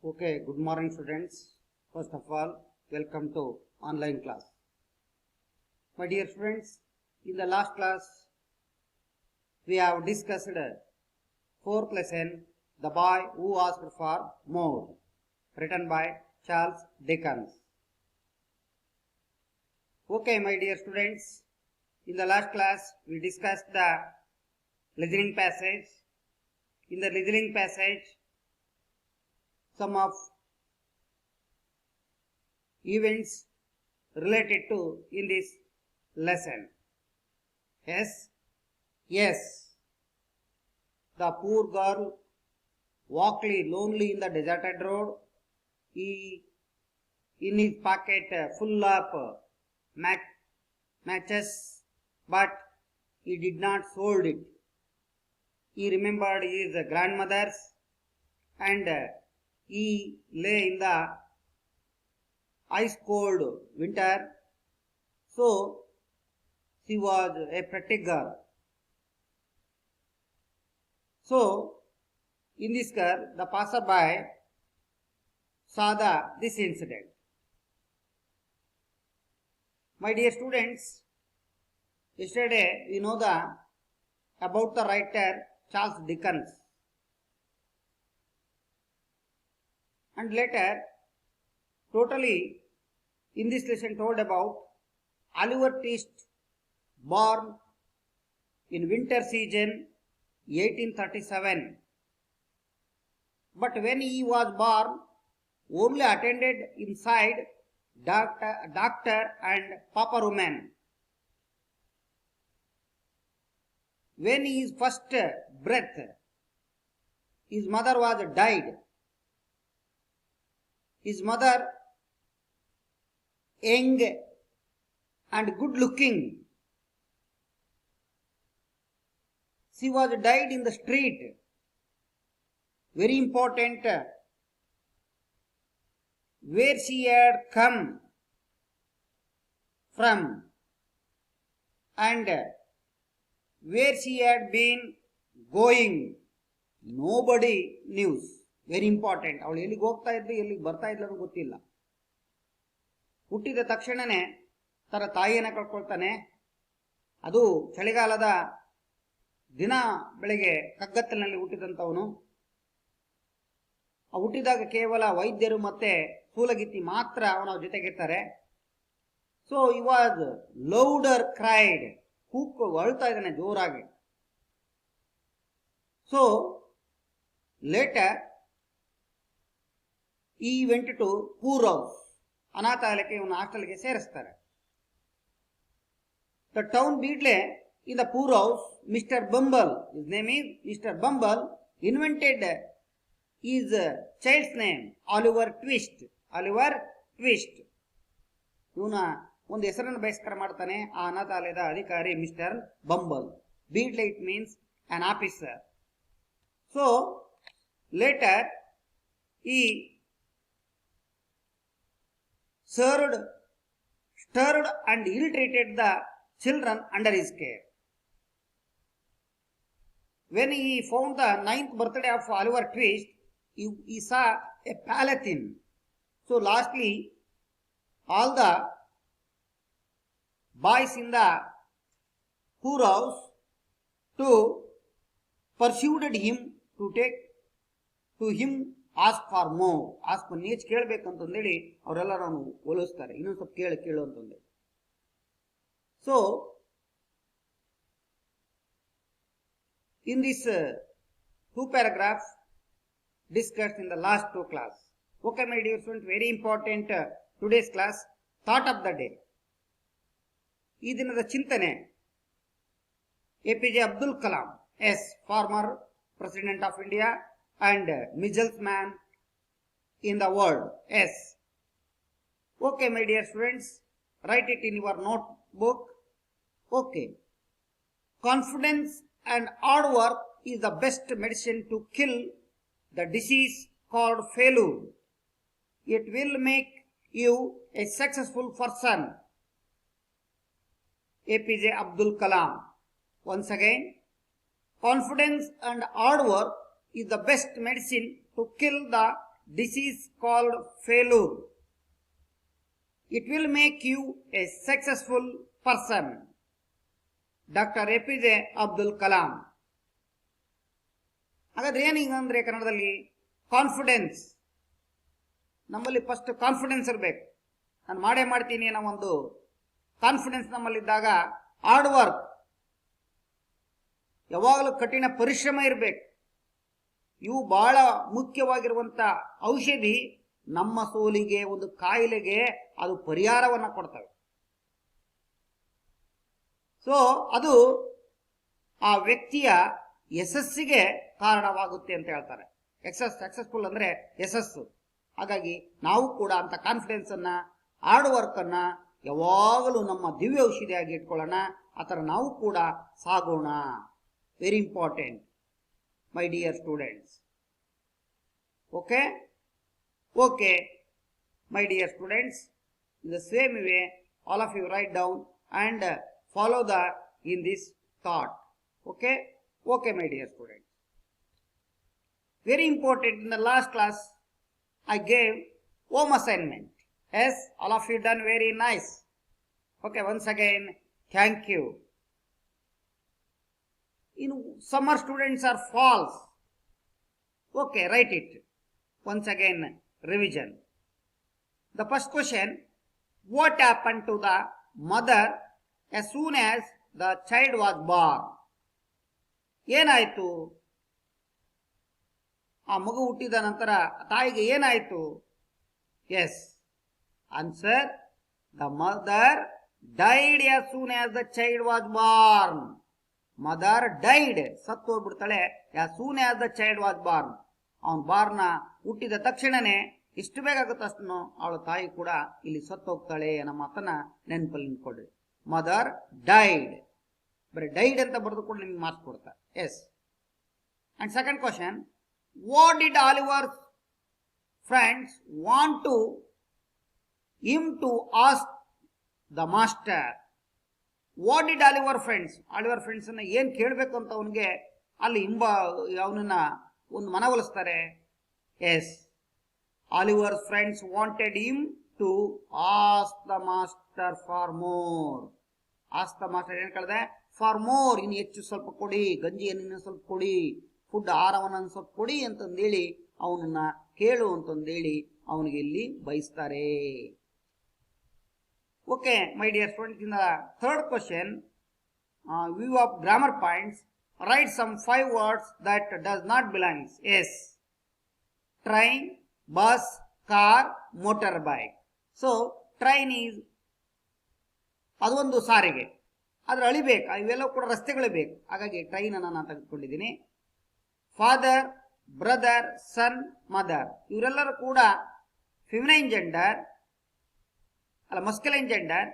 Okay, good morning students. First of all, welcome to online class. My dear friends, in the last class, we have discussed fourth lesson, The Boy Who Asked for More, written by Charles Dickens. Okay, my dear students, in the last class, we discussed the listening passage. In the listening passage, some of events related to in this lesson. Yes, the poor girl walked lonely in the deserted road. He in his pocket full of matches, but he did not sold it. He remembered his grandmother's, and he lay in the ice cold winter. So she was a pretty girl. So in this girl, the passerby saw this incident. My dear students, yesterday we know about the writer Charles Dickens, and later totally in this lesson told about Oliver Twist, born in winter season 1837. But when he was born, only attended inside doctor and pauper woman. When his first breath, his mother was died. His mother, young and good looking, she was died in the street. Very important, where she had come from and where she had been going, nobody knew. Very important. ಅವಳು ಎಲ್ಲಿಗೆ ಹೋಗ್ತಾ ಇದ್ಲು, ಎಲ್ಲಿಗೆ ಬರ್ತಾ ಇದ್ಲು ಅನ್ನೋ ಗೊತ್ತಿಲ್ಲ. ಹುಟ್ಟಿದ ತಕ್ಷಣನೇ ತನ್ನ ತಾಯಿಯನ್ನು ಕಳ್ಕೊಳ್ತಾನೆ. ಅದು ಚಳಿಗಾಲದ ದಿನ ಬೆಳಗ್ಗೆ ಕಗ್ಗತ್ತಲಿನಲ್ಲಿ ಹುಟ್ಟಿದಂಥವನು. ಹುಟ್ಟಿದಾಗ ಕೇವಲ ವೈದ್ಯರು ಮತ್ತೆ ಸೂಲಗಿತ್ತಿ ಮಾತ್ರ ಅವನ ಜೊತೆಗಿರ್ತಾರೆ. So he was louder cried, ಕೂಗು ಅಳ್ತಾ ಇದ್ದಾನೆ ಜೋರಾಗಿ. So later he went to poor house, ಅನಾಥಾಲಯಕ್ಕೆ ಇವನು ಹಾಸ್ಟೆಲ್ಗೆ ಸೇರಿಸ್ತಾರೆ. The town beadle in the poor house, Mr. Bumble, his name is Mr. Bumble, invented his child's name, Oliver Twist. Oliver Twist. ಇವನ ಒಂದು ಹೆಸರನ್ನು ಬಹಿಷ್ಕಾರ ಮಾಡ್ತಾನೆ ಆ ಅನಾಥಾಲಯದ ಅಧಿಕಾರಿ mister Bumble. Beadle it means an officer. So later he stirred and ill-treated the children under his care. When he found the 9th birthday of Oliver Twist, he saw a palatine. So lastly, all the boys in the poor house pursued him to take to him ask for more. Ask for ನೀಚ್ ಕೇಳಬೇಕಂತಂದೇಳಿ ಅವರೆಲ್ಲರೂ ಒಲಿಸ್ತಾರೆ, ಇನ್ನೊಂದು ಸ್ವಲ್ಪ ಕೇಳು ಅಂತಂದೇಳಿ. So in this two paragraphs discussed in the last two class. Okay, my dear friends, very important today's class, thought of the day. ಈ ದಿನದ ಚಿಂತನೆ. APJ Abdul Kalam, yes, former president of India and missiles man in the world. Yes. Okay, my dear friends, write it in your notebook. Okay. Confidence and hard work is the best medicine to kill the disease called failure. It will make you a successful person. APJ Abdul Kalam. Once again, confidence and hard work is the best medicine to kill the disease called failure. It will make you a successful person. Dr. APJ Abdul Kalam. ಹಾಗಾದ್ರೆ ಏನಂದ್ರೆ ಕನ್ನಡದಲ್ಲಿ confidence. ನಮ್ಮಲ್ಲಿ first confidence ಇರಬೇಕು. ನಾನು ಮಾಡೇ ಮಾಡ್ತೀನಿ ಅನ್ನೋ ಒಂದು ಕಾನ್ಫಿಡೆನ್ಸ್ ನಮ್ಮಲ್ಲಿದ್ದಾಗ ಹಾರ್ಡ್ ವರ್ಕ್, ಯಾವಾಗಲೂ ಕಠಿಣ ಪರಿಶ್ರಮ ಇರಬೇಕು. ಇವು ಬಹಳ ಮುಖ್ಯವಾಗಿರುವಂತ ಔಷಧಿ. ನಮ್ಮ ಸೋಲಿಗೆ, ಒಂದು ಕಾಯಿಲೆಗೆ ಅದು ಪರಿಹಾರವನ್ನ ಕೊಡ್ತವೆ. ಸೊ ಅದು ಆ ವ್ಯಕ್ತಿಯ ಯಶಸ್ಸಿಗೆ ಕಾರಣವಾಗುತ್ತೆ ಅಂತ ಹೇಳ್ತಾರೆ. ಸಕ್ಸಸ್ಫುಲ್ ಅಂದ್ರೆ ಯಶಸ್ಸು. ಹಾಗಾಗಿ ನಾವು ಕೂಡ ಅಂತ ಕಾನ್ಫಿಡೆನ್ಸ್ ಅನ್ನ, ಹಾರ್ಡ್ ವರ್ಕ್ ಅನ್ನ ಯಾವಾಗಲೂ ನಮ್ಮ ದಿವ್ಯ ಔಷಧಿಯಾಗಿ ಇಟ್ಕೊಳ್ಳೋಣ. ಆ ಥರ ನಾವು ಕೂಡ ಸಾಗೋಣ. Very important my dear students. Okay okay my dear students, in the same way all of you write down and follow the in this thought. Okay my dear students, very important. In the last class I gave home assignment. Yes, all of you done very nice. Okay, once again thank you. In summer students are false. Okay, write it once again. Revision. The first question, what happened to the mother as soon as the child was born? ಏನಾಯ್ತು? ಆ ಮಗು ಹುಟ್ಟಿದ ನಂತರ ತಾಯಿಗೆ ಏನಾಯ್ತು? Yes, answer, the mother died as soon as the child was born. Mother died, ಸತ್ತು ಹೋಗ್ಬಿಡ್ತಾಳೆ as soon as the child was born. ಅವನ್ ಬಾರ್ನ ಹುಟ್ಟಿದ ತಕ್ಷಣನೇ ಎಷ್ಟು ಬೇಗ ಆಗುತ್ತೆ ಅಷ್ಟನ್ನು ಅವಳ ತಾಯಿ ಕೂಡ ಇಲ್ಲಿ ಸತ್ತು ಹೋಗ್ತಾಳೆ ಅನ್ನೋ ಮಾತನ್ನ ನೆನಪಲ್ಲಿ ನಿಂತ್ಕೊಡ್ರಿ. ಮದರ್ ಡೈಡ್, ಬರೀ ಡೈಡ್ ಅಂತ ಬರೆದು ಕೂಡ ನಿಮ್ಗೆ ಮಾರ್ಕ್ಸ್ ಕೊಡ್ತಾರೆ. Yes. And second question, what did Oliver friends want to him to ask the master? What did Oliver friends ಅನ್ನ ಏನ್ ಕೇಳಬೇಕು ಅಂತ ಅವನಿಗೆ ಅಲ್ಲಿ ಅವನನ್ನ ಒಂದು ಮನವೊಲಿಸ್ತಾರೆ. Yes, Oliver's friends wanted him to ask the master for more. Ask the master ಏನು ಕೇಳಿದೆ? ಫಾರ್ ಮೋರ್, ಇನ್ನು ಹೆಚ್ಚು ಸ್ವಲ್ಪ ಕೊಡಿ, ಗಂಜಿಯನ್ನು ಸ್ವಲ್ಪ ಕೊಡಿ, ಫುಡ್ ಆಹಾರವನ್ನು ಸ್ವಲ್ಪ ಕೊಡಿ ಅಂತಂದೇಳಿ ಅವನನ್ನ ಕೇಳು ಅಂತಂದೇಳಿ ಅವನಿಗೆ ಇಲ್ಲಿ ಬಯಸ್ತಾರೆ. Okay my dear students, in the third question, view of grammar points, write some 5 words that does not belongs. Yes, train, bus, car, motor bike. So train is ಅದೊಂದು ಸಾರಿಗೆ, ಆದ್ರೆ ಅಳಿಬೇಕು, ಇವೆಲ್ಲ ಕೂಡ ರಸ್ತೆಗಳೇ ಬೇಕು. ಹಾಗಾಗಿ ಟ್ರೈನ್ ಅನ್ನ ನಾನು ತೆಗೆದುಕೊಂಡಿದ್ದೀನಿ. ಫಾದರ್, ಬ್ರದರ್, ಸನ್, ಮದರ್ ಇವರೆಲ್ಲರೂ ಕೂಡ ಫಿಮಿನೈನ್ ಜೆಂಡರ್ ಅಲ್ಲ, masculine gender.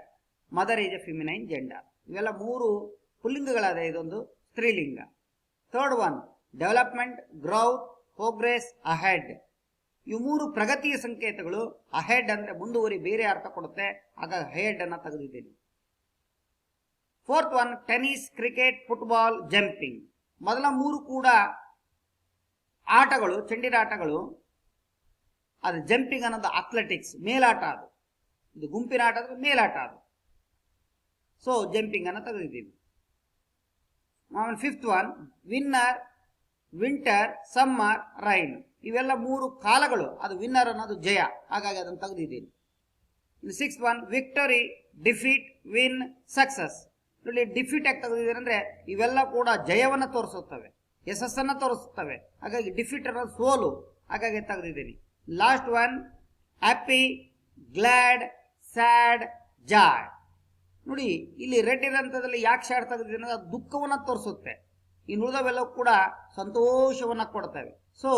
Mother is a feminine gender. ಇವೆಲ್ಲ 3 ಪುಲ್ಲಿಂಗಗಳಾದ, ಇದೊಂದು ಸ್ತ್ರೀಲಿಂಗ. Third one, development, growth, progress, ahead. ಇವು 3 ಪ್ರಗತಿಯ ಸಂಕೇತಗಳು. ಅಹೆಡ್ ಅಂದ್ರೆ ಮುಂದುವರಿ, ಬೇರೆ ಅರ್ಥ ಕೊಡುತ್ತೆ, ಹಾಗಾಗಿ ಅಹೆಡ್ ಅನ್ನ ತೆಗೆದಿದ್ದೀನಿ. Fourth one, tennis, cricket, football, jumping. ಮೊದಲ 3 ಕೂಡ ಆಟಗಳು, ಚೆಂಡಿನ ಆಟಗಳು. ಅದು ಜಂಪಿಂಗ್ ಅನ್ನೋದು ಅಥ್ಲೆಟಿಕ್ಸ್, ಮೇಲಾಟ. ಅದು ಇದು ಗುಂಪಿನ ಆಟ, ಅದು ಮೇಲಾಟ. ಅದು ಸೊ ಜಂಪಿಂಗ್ ಅನ್ನ ತೆಗೆದಿದ್ದೀನಿ. Fifth one, winner, winter, summer, rain. ಇವೆಲ್ಲ 3 ಕಾಲಗಳು. ಅದು ವಿನ್ನರ್ ಅನ್ನೋದು ಜಯ, ಹಾಗಾಗಿ ಅದನ್ನು ತೆಗೆದಿದ್ದೀನಿ. Six one, victory, defeat, win, success. ನೋಡಿ, ಡಿಫೀಟ್ ಆಗಿ ತೆಗೆದಿದ್ದೀರಿ ಅಂದ್ರೆ ಇವೆಲ್ಲ ಕೂಡ ಜಯವನ್ನ ತೋರಿಸುತ್ತವೆ, ಯಶಸ್ಸನ್ನ ತೋರಿಸುತ್ತವೆ. ಹಾಗಾಗಿ ಡಿಫೀಟ್ ಅನ್ನೋದು ಸೋಲು, ಹಾಗಾಗಿ ತೆಗೆದಿದ್ದೀನಿ. Last one, happy, glad, sad, joy. ನೋಡಿ, ಇಲ್ಲಿ ರೆಡ್ ಇರೋಂಥದ್ರಲ್ಲಿ ಯಾಕೆ ಶಾಡ್ ತೆಗೆದಿದ್ದೀನಿ ಅಂದ್ರೆ ಅದು ದುಃಖವನ್ನ ತೋರಿಸುತ್ತೆ. ಇನ್ನು ಉಳಿದವೆಲ್ಲವೂ ಕೂಡ ಸಂತೋಷವನ್ನ ಕೊಡ್ತವೆ. ಸೊ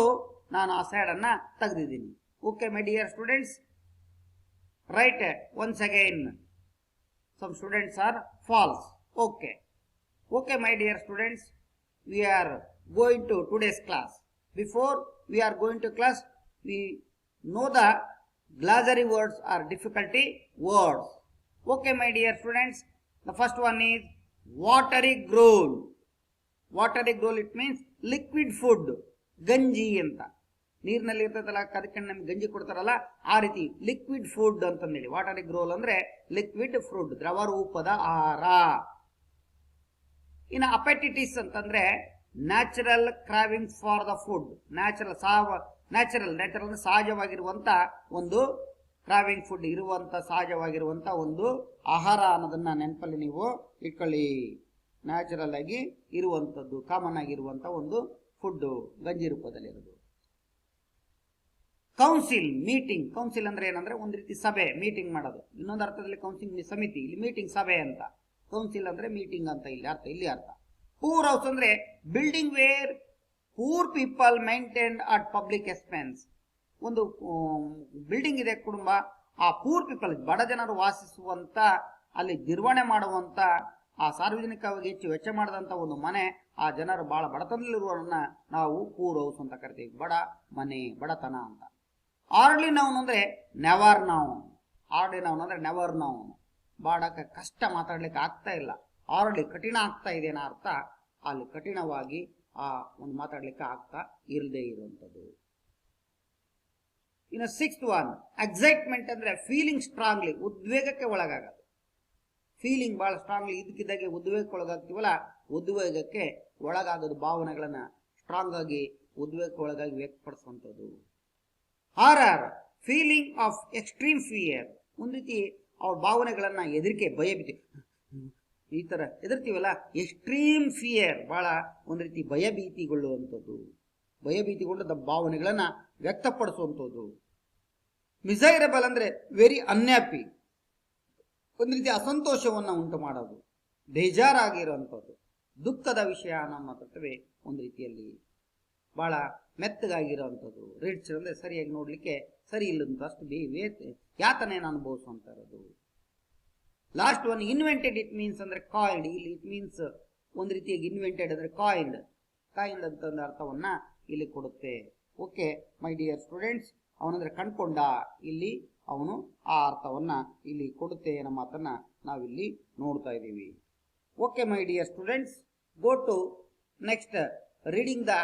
ನಾನು ಆ ಸ್ಯಾಡ್ ಅನ್ನ ತೆಗೆದಿದ್ದೀನಿ. Okay my dear students, right once again. Some students are false. Okay my dear students, we are going to today's class. Before we are going to class, we know the glossary words or difficulty words. Okay my dear students, the first one is watery gruel. Watery gruel, it means liquid food, ganji anta. ನೀರಿನಲ್ಲಿ ಇರ್ತದಲ್ಲ, ಅದಕ್ಕೆ ನಮ್ಗೆ ಗಂಜಿ ಕೊಡ್ತಾರಲ್ಲ, ಆ ರೀತಿ liquid food ಅಂತಂದೇಳಿ. Water gruel ಅಂದ್ರೆ ಲಿಕ್ವಿಡ್ ಫುಡ್, ದ್ರವ ರೂಪದ ಆಹಾರ. ಇನ್ನು ಅಪೆಟಿಟಿಸ್ ಅಂತಂದ್ರೆ natural craving for the food. Natural ಸಹಜವಾಗಿರುವಂತ ಒಂದು ಕ್ರಾವಿಂಗ್ ಫುಡ್ ಇರುವಂತ, ಸಹಜವಾಗಿರುವಂತ ಒಂದು ಆಹಾರ ಅನ್ನೋದನ್ನ ನೆನಪಲ್ಲಿ ನೀವು ಇಟ್ಕೊಳ್ಳಿ. ನ್ಯಾಚುರಲ್ ಆಗಿ ಇರುವಂತದ್ದು, ಕಾಮನ್ ಆಗಿರುವಂತ ಒಂದು ಫುಡ್ ಗಂಜಿ ರೂಪದಲ್ಲಿರೋದು. Council, meeting. ಕೌನ್ಸಿಲ್ ಅಂದ್ರೆ ಏನಂದ್ರೆ ಒಂದು ರೀತಿ ಸಭೆ, ಮೀಟಿಂಗ್ ಮಾಡೋದು. ಇನ್ನೊಂದು ಅರ್ಥದಲ್ಲಿ ಕೌನ್ಸಿಲ್ ಸಮಿತಿ, ಇಲ್ಲಿ ಮೀಟಿಂಗ್ ಸಭೆ ಅಂತ. ಕೌನ್ಸಿಲ್ ಅಂದ್ರೆ ಮೀಟಿಂಗ್ ಅಂತ ಇಲ್ಲಿ ಅರ್ಥ. ಪೂರ್ ಹೌಸ್ ಅಂದ್ರೆ building where poor people maintained at public expense. ಒಂದು ಬಿಲ್ಡಿಂಗ್ ಇದೆ, ಕುಟುಂಬ, ಆ ಪೂರ್ ಪೀಪಲ್, ಬಡ ಜನರು ವಾಸಿಸುವಂತ, ಅಲ್ಲಿ ನಿರ್ವಹಣೆ ಮಾಡುವಂತ, ಆ ಸಾರ್ವಜನಿಕವಾಗಿ ಹೆಚ್ಚು ವೆಚ್ಚ ಮಾಡದಂತ ಒಂದು ಮನೆ, ಆ ಜನರು ಬಹಳ ಬಡತನದಲ್ಲಿರುವವರನ್ನ ನಾವು ಪೂರ್ ಹೌಸ್ ಅಂತ ಕರಿತೀವಿ. ಬಡ ಮನೆ, ಬಡತನ ಅಂತ. ಆರ್ಡ್ಲಿ ನೌನ್ ಅಂದ್ರೆ ನೆವರ್ ನೌನ್. ಆರ್ಡ್ಲಿ ನೌನ್ ಅಂದ್ರೆ ನೆವರ್ ನೌನ್. ಬಹಳ ಕಷ್ಟ, ಮಾತಾಡ್ಲಿಕ್ಕೆ ಆಗ್ತಾ ಇಲ್ಲ. ಆರ್ಡ್ಲಿ ಕಠಿಣ ಆಗ್ತಾ ಇದೆ ಅನ್ನೋ ಅರ್ಥ. ಅಲ್ಲಿ ಕಠಿಣವಾಗಿ ಆ ಒಂದು ಮಾತಾಡ್ಲಿಕ್ಕೆ ಆಗ್ತಾ ಇರದೇ ಇರುವಂತದ್ದು. ಇನ್ನು 6th one, ಎಕ್ಸೈಟ್ಮೆಂಟ್ ಅಂದ್ರೆ ಫೀಲಿಂಗ್ ಸ್ಟ್ರಾಂಗ್ಲಿ, ಉದ್ವೇಗಕ್ಕೆ ಒಳಗಾಗೋದು. ಫೀಲಿಂಗ್ ಬಹಳ ಸ್ಟ್ರಾಂಗ್ಲಿ ಇದಕ್ಕಿದ್ದಾಗೆ ಉದ್ವೇಗಕ್ಕೆ ಒಳಗಾಗ್ತೀವಲ್ಲ, ಉದ್ವೇಗಕ್ಕೆ ಒಳಗಾಗೋದು, ಭಾವನೆಗಳನ್ನ ಸ್ಟ್ರಾಂಗ್ ಆಗಿ ಉದ್ವೇಗಕ್ಕೆ ಒಳಗಾಗಿ ವ್ಯಕ್ತಪಡಿಸುವಂಥದ್ದು. Or feeling of extreme fear, ಒಂದು ರೀತಿ ಅವ್ರ ಭಾವನೆಗಳನ್ನ ಹೆದರಿಕೆ, ಭಯಭೀತಿ, ಈ ತರ ಹೆದರ್ತೀವಲ್ಲ, ಎಕ್ಸ್ಟ್ರೀಮ್ ಫಿಯರ್, ಬಹಳ ಒಂದು ರೀತಿ ಭಯಭೀತಿಗೊಳ್ಳುವಂಥದ್ದು, ಭಯಭೀತಿಗೊಂಡ ಭಾವನೆಗಳನ್ನ ವ್ಯಕ್ತಪಡಿಸುವಂಥದ್ದು. ಮಿಸೈರಬಲ್ ಅಂದ್ರೆ ವೆರಿ ಅನ್ಹ್ಯಾಪಿ, ಒಂದು ರೀತಿ ಅಸಂತೋಷವನ್ನ ಉಂಟು ಮಾಡೋದು, ಬೇಜಾರಾಗಿರುವಂಥದ್ದು, ದುಃಖದ ವಿಷಯ ನಾವು ಮಾತಾಡ್ತೇವೆ. ಒಂದು ರೀತಿಯಲ್ಲಿ ಬಹಳ ಮೆತ್ತಗಾಗಿರುವಂಥದ್ದು. ರಿಡ್ಸ್ ಅಂದ್ರೆ ಸರಿಯಾಗಿ ನೋಡ್ಲಿಕ್ಕೆ ಸರಿ ಇಲ್ಲದಂತ, ಅಷ್ಟು ಯಾತನೆಯನ್ನು ಅನುಭವಿಸುವಂತ ಇರೋದು. Last one, invented. It means ಅಂದ್ರೆ ಕಾಯಿನ್ಡ್. ಇಲ್ಲಿ ಇಟ್ ಮೀನ್ಸ್ ಒಂದು ರೀತಿಯಾಗಿ ಇನ್ವೆಂಟೆಡ್ ಅಂದ್ರೆ ಕಾಯಿನ್ಡ್ ಅಂತ ಒಂದು ಅರ್ಥವನ್ನ ಇಲ್ಲಿ ಕೊಡುತ್ತೆ. ಓಕೆ ಮೈ ಡಿಯರ್ ಸ್ಟೂಡೆಂಟ್ಸ್, ಅವನಂದ್ರೆ ಕಂಡ್ಕೊಂಡ, ಇಲ್ಲಿ ಅವನು ಆ ಅರ್ಥವನ್ನ ಇಲ್ಲಿ ಕೊಡುತ್ತೆ ಅನ್ನೋ ಮಾತನ್ನ ನಾವಿಲ್ಲಿ ನೋಡ್ತಾ ಇದ್ದೀವಿ. Okay my dear students, go to next reading the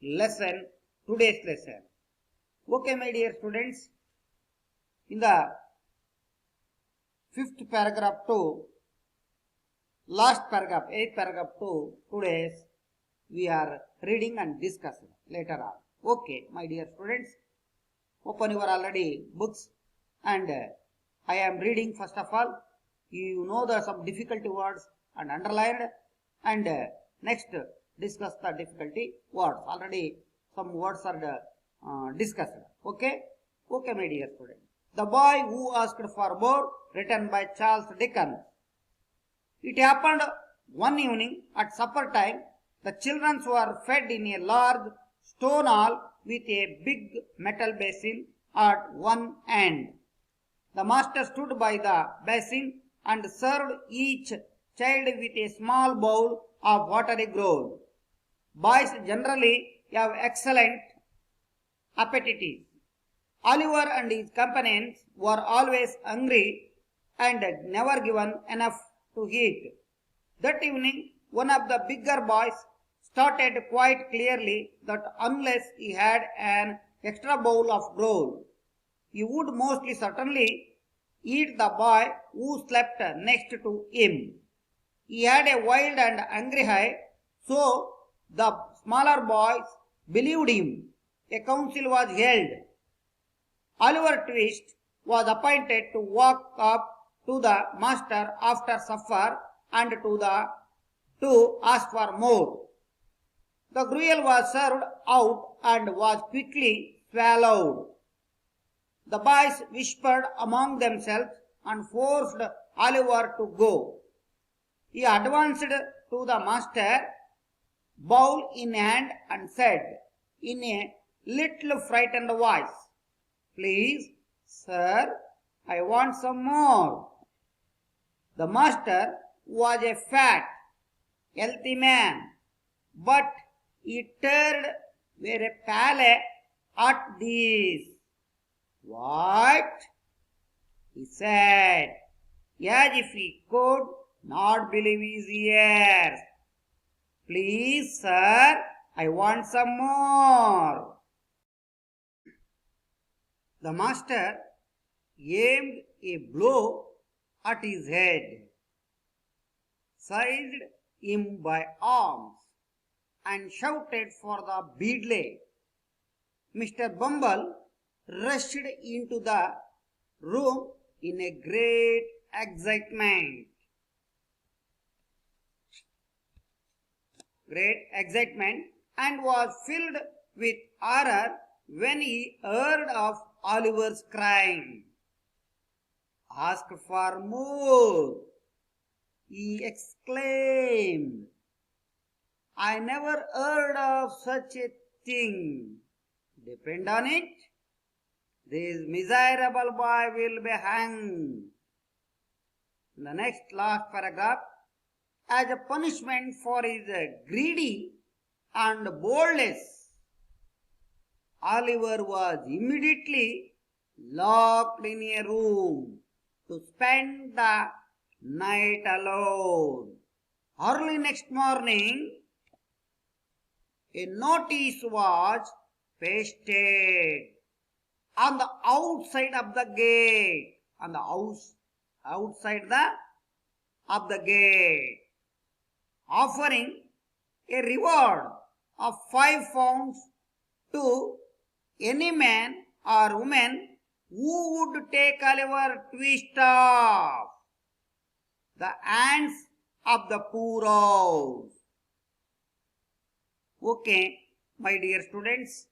lesson, today's lesson. Okay my dear students, in the 5th paragraph to last paragraph, 8th paragraph to today's, we are reading and discussing later on. Okay my dear students, open your already books and I am reading. First of all, you know the some difficulty words and underlined, and next discuss the difficulty words. Already some words are discussed. Okay my dear student. The Boy Who Asked for More, written by Charles Dickens. It happened one evening at supper time. The children were fed in a large stone hall with a big metal basin at one end. The master stood by the basin and served each child with a small bowl of watery gruel. Boys generally have excellent appetites. Oliver and his companions were always hungry and never given enough to eat. That evening, one of the bigger boys stated quite clearly that unless he had an extra bowl of gruel, he would mostly certainly eat the boy who slept next to him. He had a wild and angry eye, so the smaller boys believed him. A council was held. Oliver Twist was appointed to walk up to the master after supper and to ask for more. The gruel was served out and was quickly swallowed. The boys whispered among themselves and forced Oliver to go. He advanced to the master, bowl in hand, and said in a little frightened voice, "Please, sir, I want some more." The master was a fat, healthy man, but he turned very pale at this. "What?" he said, as if he could not believe his ears. "Please, sir, I want some more." The master aimed a blow at his head, seized him by arms, and shouted for the beadle. Mr. Bumble rushed into the room in a great excitement. And was filled with horror when he heard of Oliver's crime. Ask for more, he exclaimed. I never heard of such a thing. Depend on it, this miserable boy will be hanged. In the last paragraph, as a punishment for his greedy and boldness, Oliver was immediately locked in a room to spend the night alone. Early next morning, a notice was pasted on the outside of the gate, of the gate, offering a reward of 5 pounds to any man or woman who would take Oliver Twist off the hands of the poor house. Okay, my dear students,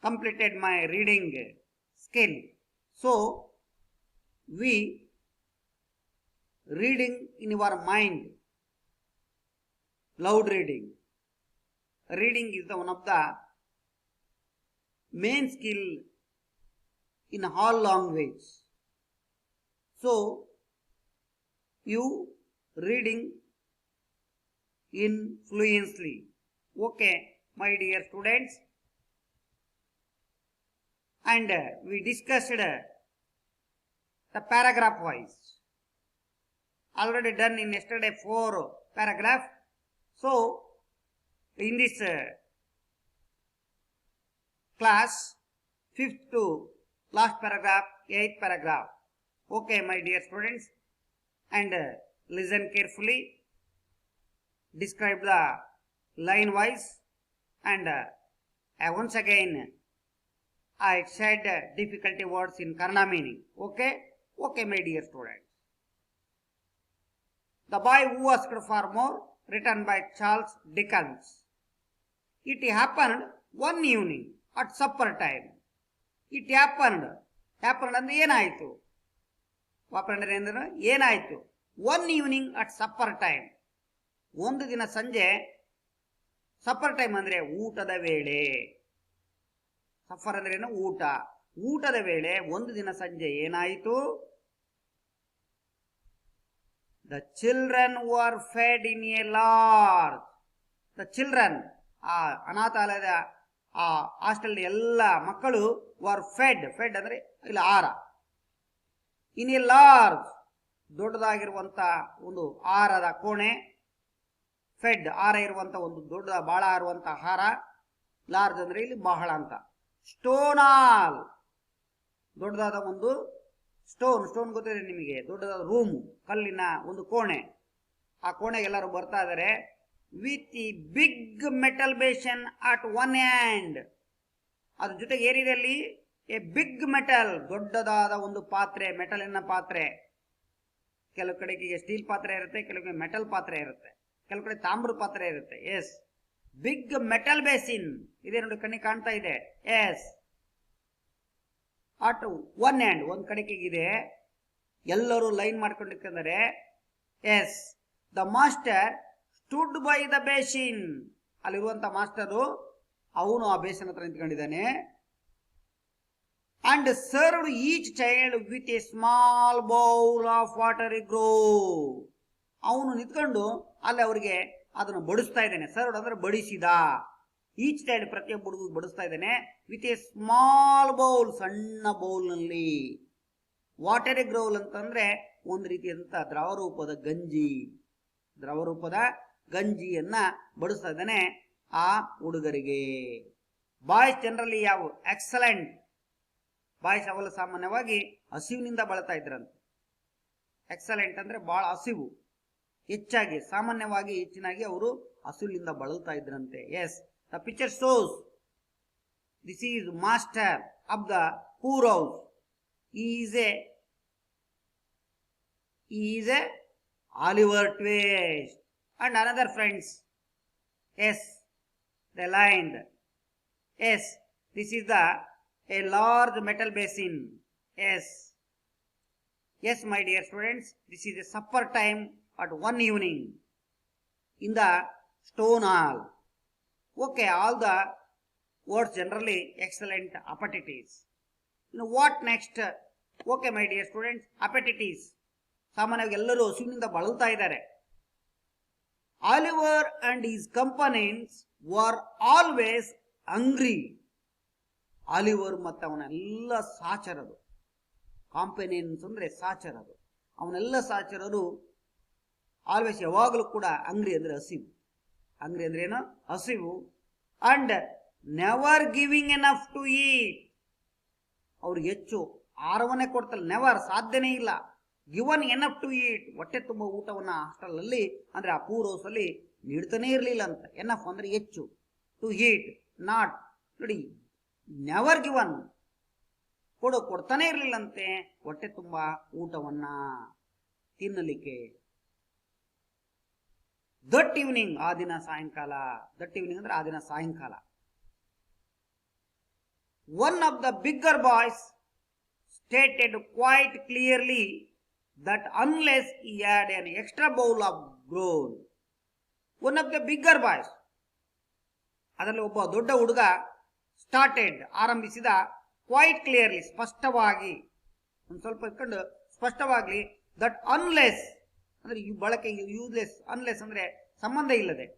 completed my reading skill. So, we reading in your mind, loud reading. Reading is one of the main skill in all language. So, you reading in fluently. Okay, my dear students, and we discussed the paragraph wise. Already done in yesterday 4 paragraph. So, in this class, 5th to last paragraph, 8th paragraph. Okay, my dear students, and listen carefully. Describe the line wise, and once again I said difficulty words in Kannada meaning. Okay, my dear students. The Boy Who Asked for More, written by Charles Dickens. It happened one evening at supper time. It happened ಅಂದ್ರೆ ಏನಾಯಿತು? ವಾಪಂಡ್ರೆ ಅಂದ್ರೆ ಏನಾಯಿತು? One evening at supper time. ಒಂದು ದಿನ ಸಂಜೆ, supper time ಅಂದ್ರೆ ಊಟದ ವೇಳೆ. ಸಫರ್ ಅಂದ್ರೆ ಏನು? ಊಟ. ಊಟದ ವೇಳೆ ಒಂದು ದಿನ ಸಂಜೆ ಏನಾಯಿತು? The children were fed in a large. The children, ಆ ಅನಾಥಾಲಯದ ಆ ಹಾಸ್ಟೆಲ್ ಎಲ್ಲ ಮಕ್ಕಳು were fed ಅಂದ್ರೆ ಇಲ್ಲ ಆಹಾರ. In a large, ದೊಡ್ಡದಾಗಿರುವಂತ ಒಂದು ಆಹಾರದ ಕೋಣೆ. ಫೆಡ್ ಆಹಾರ ಇರುವಂತ ಒಂದು ದೊಡ್ಡ ಬಹಳ ಇರುವಂತ ಆಹಾರ. ಲಾರ್ಜ್ ಅಂದ್ರೆ ಇಲ್ಲಿ ಬಹಳ ಅಂತ. ಸ್ಟೋನಾಲ್, ದೊಡ್ಡದಾದ ಒಂದು ಸ್ಟೋನ್ ಗೊತ್ತಿದೆ ನಿಮಗೆ, ದೊಡ್ಡದಾದ ರೂಮ್, ಕಲ್ಲಿನ ಒಂದು ಕೋಣೆ. ಆ ಕೋಣೆಗೆ ಎಲ್ಲರೂ ಬರ್ತಾ ಇದಾರೆ. ವಿತ್ ಈ big metal basin at one hand. ಅದ್ರ ಜೊತೆಗೆ ಏನಿದೆ ಅಲ್ಲಿ? ಎ ಬಿಗ್ ಮೆಟಲ್, ದೊಡ್ಡದಾದ ಒಂದು ಪಾತ್ರೆ, ಮೆಟಲಿನ ಪಾತ್ರೆ. ಕೆಲವು ಕಡೆಗೆ ಸ್ಟೀಲ್ ಪಾತ್ರೆ ಇರುತ್ತೆ, ಕೆಲವು ಮೆಟಲ್ ಪಾತ್ರೆ ಇರುತ್ತೆ, ಕೆಲವು ಕಡೆ ತಾಮ್ರ ಪಾತ್ರೆ ಇರುತ್ತೆ. ಎಸ್, ಬಿಗ್ ಮೆಟಲ್ ಬೇಸಿನ್ ಇದೆ ನೋಡಿ, ಕಣ್ಣಿಗೆ ಕಾಣ್ತಾ ಇದೆ. ಎಸ್, ಅಟ್ ಒನ್ ಹ್ಯಾಂಡ್, ಒಂದ್ ಕಡೆಗೆ ಇದೆ. ಎಲ್ಲರೂ ಲೈನ್ ಮಾಡ್ಕೊಂಡಿರ್ತಾರೆ. Yes, the master stood by the basin. ಅಲ್ಲಿರುವಂತ ಮಾಸ್ಟರು ಅವನು ಆ ಬೇಸಿನ್ ಹತ್ರ ನಿಂತ್ಕೊಂಡಿದ್ದಾನೆ. And served each child with a small bowl of water gruel. ಅವನು ನಿಂತ್ಕೊಂಡು ಅಲ್ಲಿ ಅವರಿಗೆ ಅದನ್ನು ಬಡಿಸ್ತಾ ಇದ್ದಾನೆ. ಸರ್ವ್ಡ್ ಅಂದ್ರೆ ಬಡಿಸಿದ. ಈಚ್ ಚೈಲ್ಡ್, ಪ್ರತಿಯೊಬ್ಬ ಹುಡುಗ ಬಡಿಸ್ತಾ ಇದ್ದಾನೆ. ವಿತ್ ಎ ಸ್ಮಾಲ್ ಬೌಲ್, ಸಣ್ಣ ಬೌಲ್ ನಲ್ಲಿ. ವಾಟರ್ ಎ ಗ್ರೋಲ್ ಅಂತಂದ್ರೆ ಒಂದು ರೀತಿಯಾದಂತ ದ್ರವರೂಪದ ಗಂಜಿಯನ್ನ ಬಡಿಸ್ತಾ ಇದ್ದಾನೆ ಆ ಹುಡುಗರಿಗೆ. ಬಾಯ್ಸ್ ಜನರಲಿ ಯಾವ ಎಕ್ಸಲೆಂಟ್ ಬಾಯ್ಸ್ ಅವಳು ಸಾಮಾನ್ಯವಾಗಿ ಹಸಿವಿನಿಂದ ಬಳಲ್ತಾ ಇದ್ರಂತೆ. ಎಕ್ಸಲೆಂಟ್ ಅಂದ್ರೆ ಬಹಳ ಹಸಿವು, ಹೆಚ್ಚಾಗಿ ಸಾಮಾನ್ಯವಾಗಿ ಹೆಚ್ಚಿನಾಗಿ ಅವರು ಹಸಿವಿನಿಂದ ಬಳಲ್ತಾ ಇದ್ರಂತೆ. Yes, the picture shows this is master of the poor house. He is a Oliver Twist and another friends. Yes, they lined. Yes, this is a large metal basin. Yes, yes, my dear students, this is a supper time at one evening in the stone hall. Okay, all the words generally excellent appetites. You know what next? Okay, my dear students, appetites. ಸಾಮಾನ್ಯವಾಗಿ ಎಲ್ಲರೂ ಹಸುವಿನಿಂದ ಬಳಲ್ತಾ ಇದ್ದಾರೆ. Oliver and his companions were always hungry. Oliver ಮತ್ತು ಅವನೆಲ್ಲ ಸಹಚರರು, ಕಾಂಪನಿಯನ್ಸ್ ಅಂದ್ರೆ ಸಹಚರರು, ಅವನೆಲ್ಲ ಸಹಚರರು ಆಲ್ವೇಸ್ ಯಾವಾಗಲೂ ಕೂಡ ಹಂಗ್ರಿ ಅಂದ್ರೆ ಹಸಿವು. ಹಂಗ್ರಿ ಅಂದ್ರೆ ಏನು? ಹಸಿವು. And never giving enough to eat. ಅವ್ರಿಗೆ ಹೆಚ್ಚು ಆಹಾರವನ್ನೇ ಕೊಡ್ತಲ್ಲ, ನೆವರ್, ಸಾಧ್ಯನೇ ಇಲ್ಲ. ಗಿವನ್ ಎನಫ್ ಟು ಈಟ್, ಹೊಟ್ಟೆ ತುಂಬ ಊಟವನ್ನು ಹಾಸ್ಟೆಲ್ ಅಲ್ಲಿ ಅಂದ್ರೆ ಆ ಪೂರ್ ಹೌಸ್ ಅಲ್ಲಿ ನೀಡ್ತಾನೆ ಇರಲಿಲ್ಲ ಅಂತ. ಎನಫ್ ಅಂದ್ರೆ ಹೆಚ್ಚು, ಟು ಈಟ್ ನಾಟ್, ನೋಡಿ ನೆವರ್ ಗಿವನ್, ಕೊಡ್ತಾನೆ ಇರಲಿಲ್ಲಂತೆ ಹೊಟ್ಟೆ ತುಂಬ ಊಟವನ್ನ ತಿನ್ನಲಿಕ್ಕೆ. ದಟ್ ಈವ್ನಿಂಗ್, ಆ ದಿನ ಸಾಯಂಕಾಲ, ದಟ್ ಈವ್ನಿಂಗ್ ಅಂದ್ರೆ ಆ ದಿನ ಸಾಯಂಕಾಲ, one of the bigger boys stated quite clearly that unless he had an extra bowl of gruel, one of the bigger boys, ಅದರಲ್ಲಿ ಒಬ್ಬ ದೊಡ್ಡ ಹುಡುಗ ಸ್ಟಾರ್ಟೆಡ್ ಆರಂಭಿಸಿದ, ಕ್ವೈಟ್ ಕ್ಲಿಯರ್ಲಿ ಸ್ಪಷ್ಟವಾಗಿ, ಒಂದು ಸ್ವಲ್ಪ ಇಟ್ಕೊಂಡು ಸ್ಪಷ್ಟವಾಗಿ, ದಟ್ ಅನ್ಲೆಸ್ ಅಂದ್ರೆ ಈ ಬಳಕೆ ಯೂಸ್ಲೆಸ್, ಅನ್ಲೆಸ್ ಅಂದ್ರೆ ಸಂಬಂಧ ಇಲ್ಲದೆ,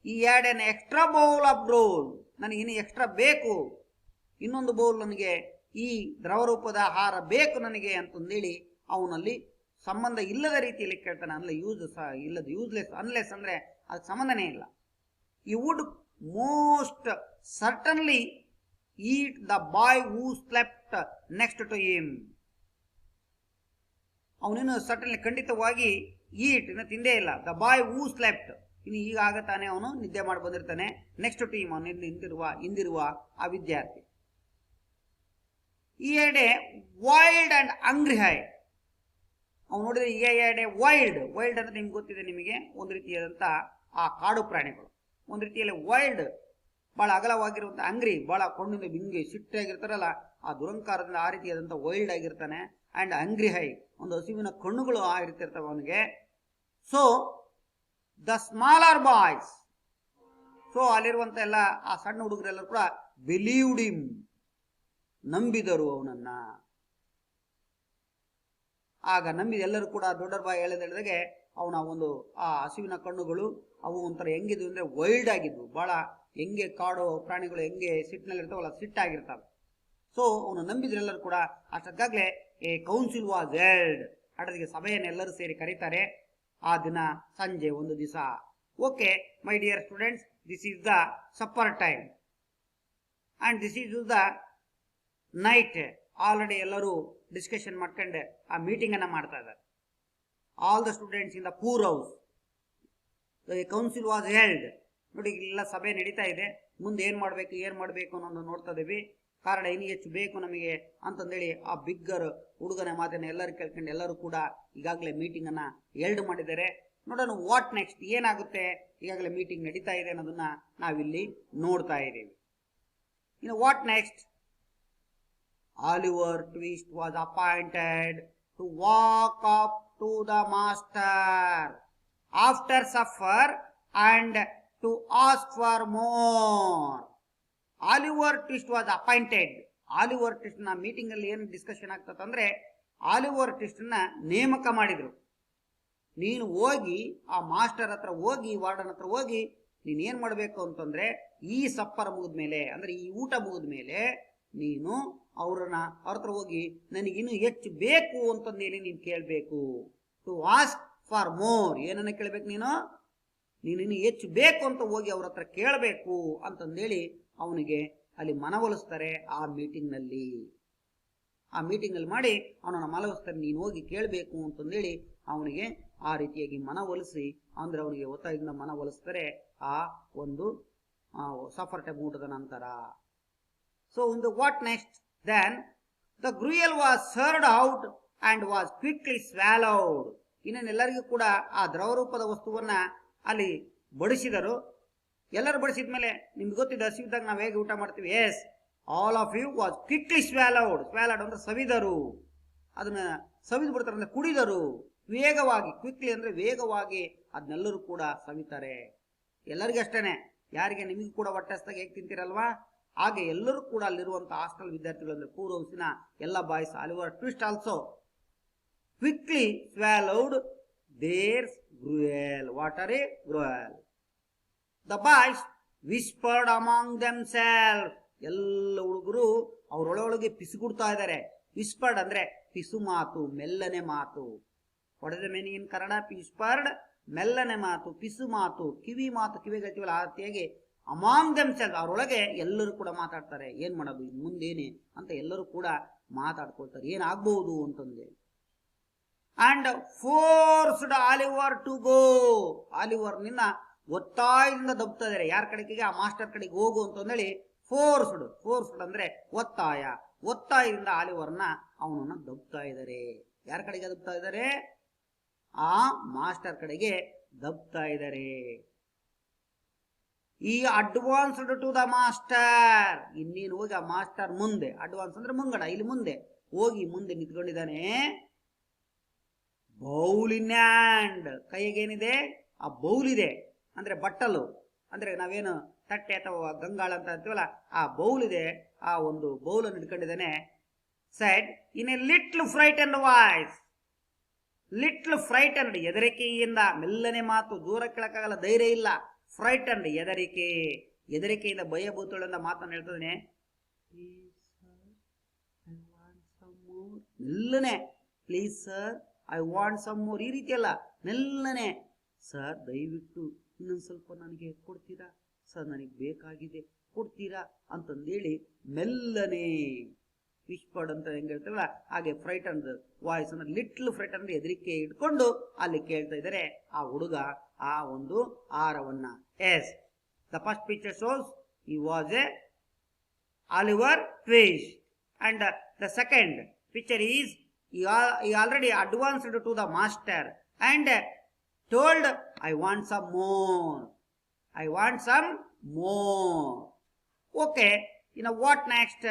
he had N extra bowl of ಗ್ರೋಲ್, ನನಗೆ ಇನ್ನು ಎಕ್ಸ್ಟ್ರಾ ಬೇಕು, ಇನ್ನೊಂದು ಬೌಲ್ ನನಗೆ ಈ ದ್ರವರೂಪದ ಆಹಾರ ಬೇಕು ನನಗೆ ಅಂತಂದೇಳಿ ಅವನಲ್ಲಿ ಸಂಬಂಧ ಇಲ್ಲದ ರೀತಿಯಲ್ಲಿ ಕೇಳ್ತಾನೆ. ಅಲ್ಲ ಇಲ್ಲದ ಯೂಸ್ಲೆಸ್, ಅನ್ಲೆಸ್ ಅಂದ್ರೆ ಅದಕ್ಕೆ ಸಂಬಂಧನೇ ಇಲ್ಲ. He would most certainly eat the boy who slept next to him. ಅವನೇನು ಸರ್ಟನ್ಲಿ ಖಂಡಿತವಾಗಿ ಈಟ್ ಇನ್ನು ತಿಂದೇ ಇಲ್ಲ. ದ ಬಾಯ್ ಹೂ ಸ್ಲೆಪ್ಟ್, ಇನ್ನು ಈಗ ಆಗತಾನೆ ಅವನು ನಿದ್ದೆ ಮಾಡಿ ಬಂದಿರ್ತಾನೆ. ನೆಕ್ಸ್ಟ್ ಟು ಹಿಮ್, ಅವನು ಹಿಂದಿರುವ ಆ ವಿದ್ಯಾರ್ಥಿ. ಈ ಎಡೆ ವೈಲ್ಡ್ ಅಂಡ್ ಹಂಗ್ರಿ ಹೈ. ಅವ್ನು ನೋಡಿದ್ರೆ ಈ ಎಡೆ ವೈಲ್ಡ್, ವೈಲ್ಡ್ ಅಂದ್ರೆ ನಿಮ್ಗೆ ಗೊತ್ತಿದೆ, ನಿಮಗೆ ಒಂದು ರೀತಿಯಾದಂಥ ಆ ಕಾಡು ಪ್ರಾಣಿಗಳು, ಒಂದು ರೀತಿಯಲ್ಲಿ ವೈಲ್ಡ್, ಬಹಳ ಅಗಲವಾಗಿರುವಂಥ, ಹಂಗ್ರಿ ಬಹಳ ಕೊಂಡಿಂದ ಹಿಂಗೆ ಸಿಟ್ಟಾಗಿರ್ತಾರಲ್ಲ, ಆ ದುರಂಕಾರದಿಂದ ಆ ರೀತಿಯಾದಂಥ ವೈಲ್ಡ್ ಆಗಿರ್ತಾನೆ. ಅಂಡ್ ಹಂಗ್ರಿ ಹೈ, ಒಂದು ಹಸಿವಿನ ಕಣ್ಣುಗಳು ಆಗಿರ್ತಿರ್ತವೆ ಅವನಿಗೆ. So the smaller boys, so ಅಲ್ಲಿರುವಂತ ಎಲ್ಲ ಆ ಸಣ್ಣ ಹುಡುಗರೆಲ್ಲರೂ ಕೂಡ ಬಿಲೀವ್ಡ್ ಹಿಮ್, ನಂಬಿದರು ಅವನನ್ನ. ಆಗ ನಂಬಿದ ಎಲ್ಲರೂ ಕೂಡ ದೊಡ್ಡ ಬಾಯಿ ಹೇಳಿದಾಗೆ ಅವನ ಒಂದು ಆ ಹಸಿವಿನ ಕಣ್ಣುಗಳು ಅವು ಒಂಥರ ಹೆಂಗಿದ್ವು ಅಂದ್ರೆ ವೈಲ್ಡ್ ಆಗಿದ್ವು, ಬಹಳ ಹೆಂಗೆ ಕಾಡು ಪ್ರಾಣಿಗಳು ಹೆಂಗೆ ಸಿಟ್ಟಿನಲ್ಲಿ ಇರ್ತಾವಲ್ಲ, ಸಿಟ್ಟಾಗಿರ್ತಾವೆ. ಸೊ ಅವನು ನಂಬಿದ್ರೆಲ್ಲರೂ ಕೂಡ. ಅಷ್ಟಕ್ಕಾಗ್ಲೇ ಎ ಕೌನ್ಸಿಲ್ ವಾಸ್ ಹೆಲ್ಡ್, ಅದಕ್ಕೆ ಸಭೆಯನ್ನು ಎಲ್ಲರೂ ಸೇರಿ ಕರೀತಾರೆ ಆ ದಿನ ಸಂಜೆ ಒಂದು ದಿವಸ. Okay my dear students, this is the supper time and this is the night. Already ಎಲ್ಲರೂ ಡಿಸ್ಕಷನ್ ಮಾಡ್ಕೊಂಡು ಆ ಮೀಟಿಂಗ್ ಅನ್ನ ಮಾಡ್ತಾ ಇದ್ದಾರೆ. All the students in the poor house, council was held. ನೋಡಿ ಇಲ್ಲ ಸಭೆ ನಡೀತಾ ಇದೆ, ಮುಂದೆ ಏನ್ ಮಾಡ್ಬೇಕು ಅನ್ನೋದು ನೋಡ್ತಾ ಇದ್ದೀವಿ. ಕಾರಣ ಇನ್ನು ಹೆಚ್ಚು ಬೇಕು ನಮಗೆ ಅಂತಂದೇಳಿ ಆ ಬಿಗ್ಗರ್ ಹುಡುಗನ ಮಾತನ್ನ ಎಲ್ಲರೂ ಕೇಳ್ಕೊಂಡು ಎಲ್ಲರೂ ಕೂಡ ಈಗಾಗಲೇ ಮೀಟಿಂಗ್ ಅನ್ನ ಹೆಲ್ಡ್ ಮಾಡಿದ್ದಾರೆ. ನೋಡೋಣ ವಾಟ್ ನೆಕ್ಸ್ಟ್, ಏನಾಗುತ್ತೆ. ಈಗಾಗಲೇ ಮೀಟಿಂಗ್ ನಡೀತಾ ಇದೆ ಅನ್ನೋದನ್ನ ನಾವಿಲ್ಲಿ ನೋಡ್ತಾ ಇದ್ದೀವಿ. ಇನ್ನು what next, Oliver Twist was appointed to walk up to the master after supper and to ask for more. Oliver Twist was appointed. Oliver Twist ನ ಮೀಟಿಂಗ್ ಅಲ್ಲಿ ಏನು ಡಿಸ್ಕಷನ್ ಆಗ್ತದಂದ್ರೆ, ಆಲಿವರ್ ಟ್ವಿಸ್ಟ್ ನ ನೇಮಕ ಮಾಡಿದ್ರು. ನೀನು ಹೋಗಿ ಆ ಮಾಸ್ಟರ್ ಹತ್ರ ಹೋಗಿ, ವಾರ್ಡನ್ ಹತ್ರ ಹೋಗಿ, ನೀನ್ ಏನ್ ಮಾಡ್ಬೇಕು ಅಂತಂದ್ರೆ, ಈ ಸಪ್ಪರ ಮುಗಿದ್ಮೇಲೆ ಅಂದ್ರೆ ಈ ಊಟ ಮುಗಿದ್ಮೇಲೆ ನೀನು ಅವ್ರ ಹತ್ರ ಹೋಗಿ ನನಗಿನ್ನು ಹೆಚ್ಚು ಬೇಕು ಅಂತಂದೇಳಿ ನೀನು ಕೇಳಬೇಕು. ಟು ಆಸ್ಕ್ ಫಾರ್ ಮೋರ್, ಏನನ್ನ ಕೇಳ್ಬೇಕು ನೀನು ಇನ್ನು ಹೆಚ್ಚು ಬೇಕು ಅಂತ ಹೋಗಿ ಅವ್ರ ಹತ್ರ ಕೇಳಬೇಕು ಅಂತಂದೇಳಿ ಅವನಿಗೆ ಅಲ್ಲಿ ಮನವೊಲಿಸ್ತಾರೆ ಆ ಮೀಟಿಂಗ್ ನಲ್ಲಿ. ಆ ಮೀಟಿಂಗಲ್ಲಿ ಮಾಡಿ ಅವನನ್ನು ಮನವೊಲಿಸ್ತಾರೆ, ನೀನು ಹೋಗಿ ಕೇಳಬೇಕು ಅಂತಂದೇಳಿ ಅವನಿಗೆ ಆ ರೀತಿಯಾಗಿ ಮನವೊಲಿಸಿ, ಅಂದರೆ ಅವನಿಗೆ ಒತ್ತಾಯದಿಂದ ಮನವೊಲಿಸ್ತಾರೆ ಆ ಒಂದು ಸಫರ್ಟೆ ಊಟದ ನಂತರ. ಸೊ ಒಂದು what next then the gruel was served out and was quickly swallowed. ಇನ್ನೇನೆಲ್ಲರಿಗೂ ಕೂಡ ಆ ದ್ರವರೂಪದ ವಸ್ತುವನ್ನ ಅಲ್ಲಿ ಬಡಿಸಿದರು. ಎಲ್ಲರೂ ಬಡಿಸಿದ ಮೇಲೆ ನಿಮ್ಗೆ ಗೊತ್ತಿದೆ ಹಸಿವಿದ್ದಾಗ ನಾವು ಹೇಗೆ ಊಟ ಮಾಡ್ತೀವಿ, yes all of you was quickly swallowed. Swallowed ಅಂದ್ರೆ ಸವಿದರು, ಅದನ್ನ ಸವಿದು ಬಿಡ್ತಾರೆ ಅಂದ್ರೆ ಕುಡಿದರು ವೇಗವಾಗಿ. ಕ್ವಿಕ್ಲಿ ಅಂದ್ರೆ ವೇಗವಾಗಿ ಅದನ್ನೆಲ್ಲರೂ ಕೂಡ ಸವಿತಾರೆ. ಎಲ್ಲರಿಗೂ ಅಷ್ಟೇನೆ, ಯಾರಿಗೆ ನಿಮಗೂ ಕೂಡ ಹೊಟ್ಟೆ ಹಸ್ದಾಗ ಹೇಗೆ ತಿಂತೀರಲ್ವಾ ಹಾಗೆ ಎಲ್ಲರೂ ಕೂಡ ಅಲ್ಲಿರುವಂತಹ ಹಾಸ್ಟೆಲ್ ವಿದ್ಯಾರ್ಥಿಗಳು ಅಂದ್ರೆ ಪೂರ್ವಸಿನ ಎಲ್ಲ boys Oliver Twist also quickly swallowed their gruel. Water a gruel. The boys whispered among themselves. ಎಲ್ಲ ಹುಡುಗರು ಅವರೊಳಗೆ ಪಿಸುಗುಡ್ತಾ ಇದ್ದಾರೆ. ವಿಸ್ಪರ್ಡ್ ಅಂದ್ರೆ ಪಿಸು ಮಾತು, ಮೆಲ್ಲನೆ ಮಾತು. What is the meaning in Kannada? ವಿಸ್ಪರ್ಡ್ ಮೆಲ್ಲನೆ ಮಾತು, ಪಿಸು ಮಾತು, ಕಿವಿ ಮಾತು, ಕಿವಿಗೆ ಹೇಳ್ತೀವಲ್ಲ ಆ ರೀತಿಯಾಗಿ ಅಮಾಂಗ್ ದೆಮ್ಸೆಲ್ಫ್ ಅವರೊಳಗೆ ಎಲ್ಲರೂ ಕೂಡ ಮಾತಾಡ್ತಾರೆ. ಏನ್ ಮಾಡೋದು ಮುಂದೇನೆ ಅಂತ ಎಲ್ಲರೂ ಕೂಡ ಮಾತಾಡ್ಕೊಳ್ತಾರೆ, ಏನಾಗಬಹುದು ಅಂತಂದೆ. And forced Oliver to go. Oliver ನಿನ್ನ ಒತ್ತಾಯದಿಂದ ದಬ್ತಾ ಇದ್ದಾರೆ. ಯಾರ ಕಡೆಗೆ? ಆ ಮಾಸ್ಟರ್ ಕಡೆಗೆ ಹೋಗು ಅಂತಂದೇಳಿ ಫೋರ್ಸ್ಡ್. ಫೋರ್ಸ್ಡ್ ಅಂದ್ರೆ ಒತ್ತಾಯ. ಒತ್ತಾಯದಿಂದ ಆಲಿವರ್ನ ಅವನನ್ನ ದಬ್ತಾ ಇದ್ದಾರೆ. ಯಾರ ಕಡೆಗೆ ದಬ್ತಾ ಇದ್ದಾರೆ? ಆ ಮಾಸ್ಟರ್ ಕಡೆಗೆ ದಬ್ತಾ ಇದ್ದಾರೆ. ಈ ಅಡ್ವಾನ್ಸ್ಡ್ ಟು ದ ಮಾಸ್ಟರ್. ಇನ್ನೇನು ಹೋಗಿ ಆ ಮಾಸ್ಟರ್ ಮುಂದೆ, ಅಡ್ವಾನ್ಸ್ ಅಂದ್ರೆ ಮುಂಗಡ, ಇಲ್ಲಿ ಮುಂದೆ ಹೋಗಿ ಮುಂದೆ ನಿಂತ್ಕೊಂಡಿದ್ದಾನೆ. Bowl in hand. ಕೈಗೇನಿದೆ? ಆ ಬೌಲ್ ಇದೆ, ಅಂದ್ರೆ ಬಟ್ಟಲು, ಅಂದ್ರೆ ನಾವೇನು ತಟ್ಟೆ ಅಥವಾ ಗಂಗಾಳ ಅಂತ ಅಂತೀವಲ್ಲ ಆ ಬೌಲ್ ಇದೆ. ಆ ಒಂದು ಬೌಲ್ ಅನ್ನು ಹಿಡ್ಕೊಂಡಿದ್ದಾನೆ. Said in a little frightened voice. Little frightened ಹೆದರಿಕೆಯಿಂದ, ಮೆಲ್ಲನೆ ಮಾತು, ದೂರ ಕೇಳಕ್ಕಾಗಲ್ಲ, ಧೈರ್ಯ ಇಲ್ಲ. ಫ್ರೈಟೆಂಡ್ ಹೆದರಿಕೆ, ಹೆದರಿಕೆಯಿಂದ ಭಯಭೂತಗಳಿಂದ ಮಾತನ್ನು ಹೇಳ್ತಾನೆ. ಮೆಲ್ಲನೆ please sir I want some more. ಈ ರೀತಿ ಅಲ್ಲ, ಮೆಲ್ಲನೆ ಸರ್ ದಯವಿಟ್ಟು ಇನ್ನೊಂದು ಸ್ವಲ್ಪ ನನಗೆ ಕೊಡ್ತೀರಾ ಸರ್, ನನಗೆ ಬೇಕಾಗಿದೆ ಕೊಡ್ತೀರಾ ಅಂತಂದೇಳಿ ಮೆಲ್ಲನೆ. ವಿಸ್ಪರ್ಡ್ ಅಂತ ಹೆಂಗ್ ಹೇಳ್ತಾರಲ್ಲ ಹಾಗೆ ಫ್ರೈಟನ್ಡ್ ವಾಯ್ಸ್ ಅಂದ್ರೆ ಲಿಟ್ಲ್ ಫ್ರೈಟನ್ಡ್ ಹೆದರಿಕೆ ಇಟ್ಕೊಂಡು ಅಲ್ಲಿ ಕೇಳ್ತಾ ಇದ್ದಾರೆ ಆ ಹುಡುಗ ಆ ಒಂದು ಆಹಾರವನ್ನ. Yes, the first picture shows he was a Oliver Twist, and the second picture is he already advanced to the master and told I want some more, I want some more. Okay, you know what next?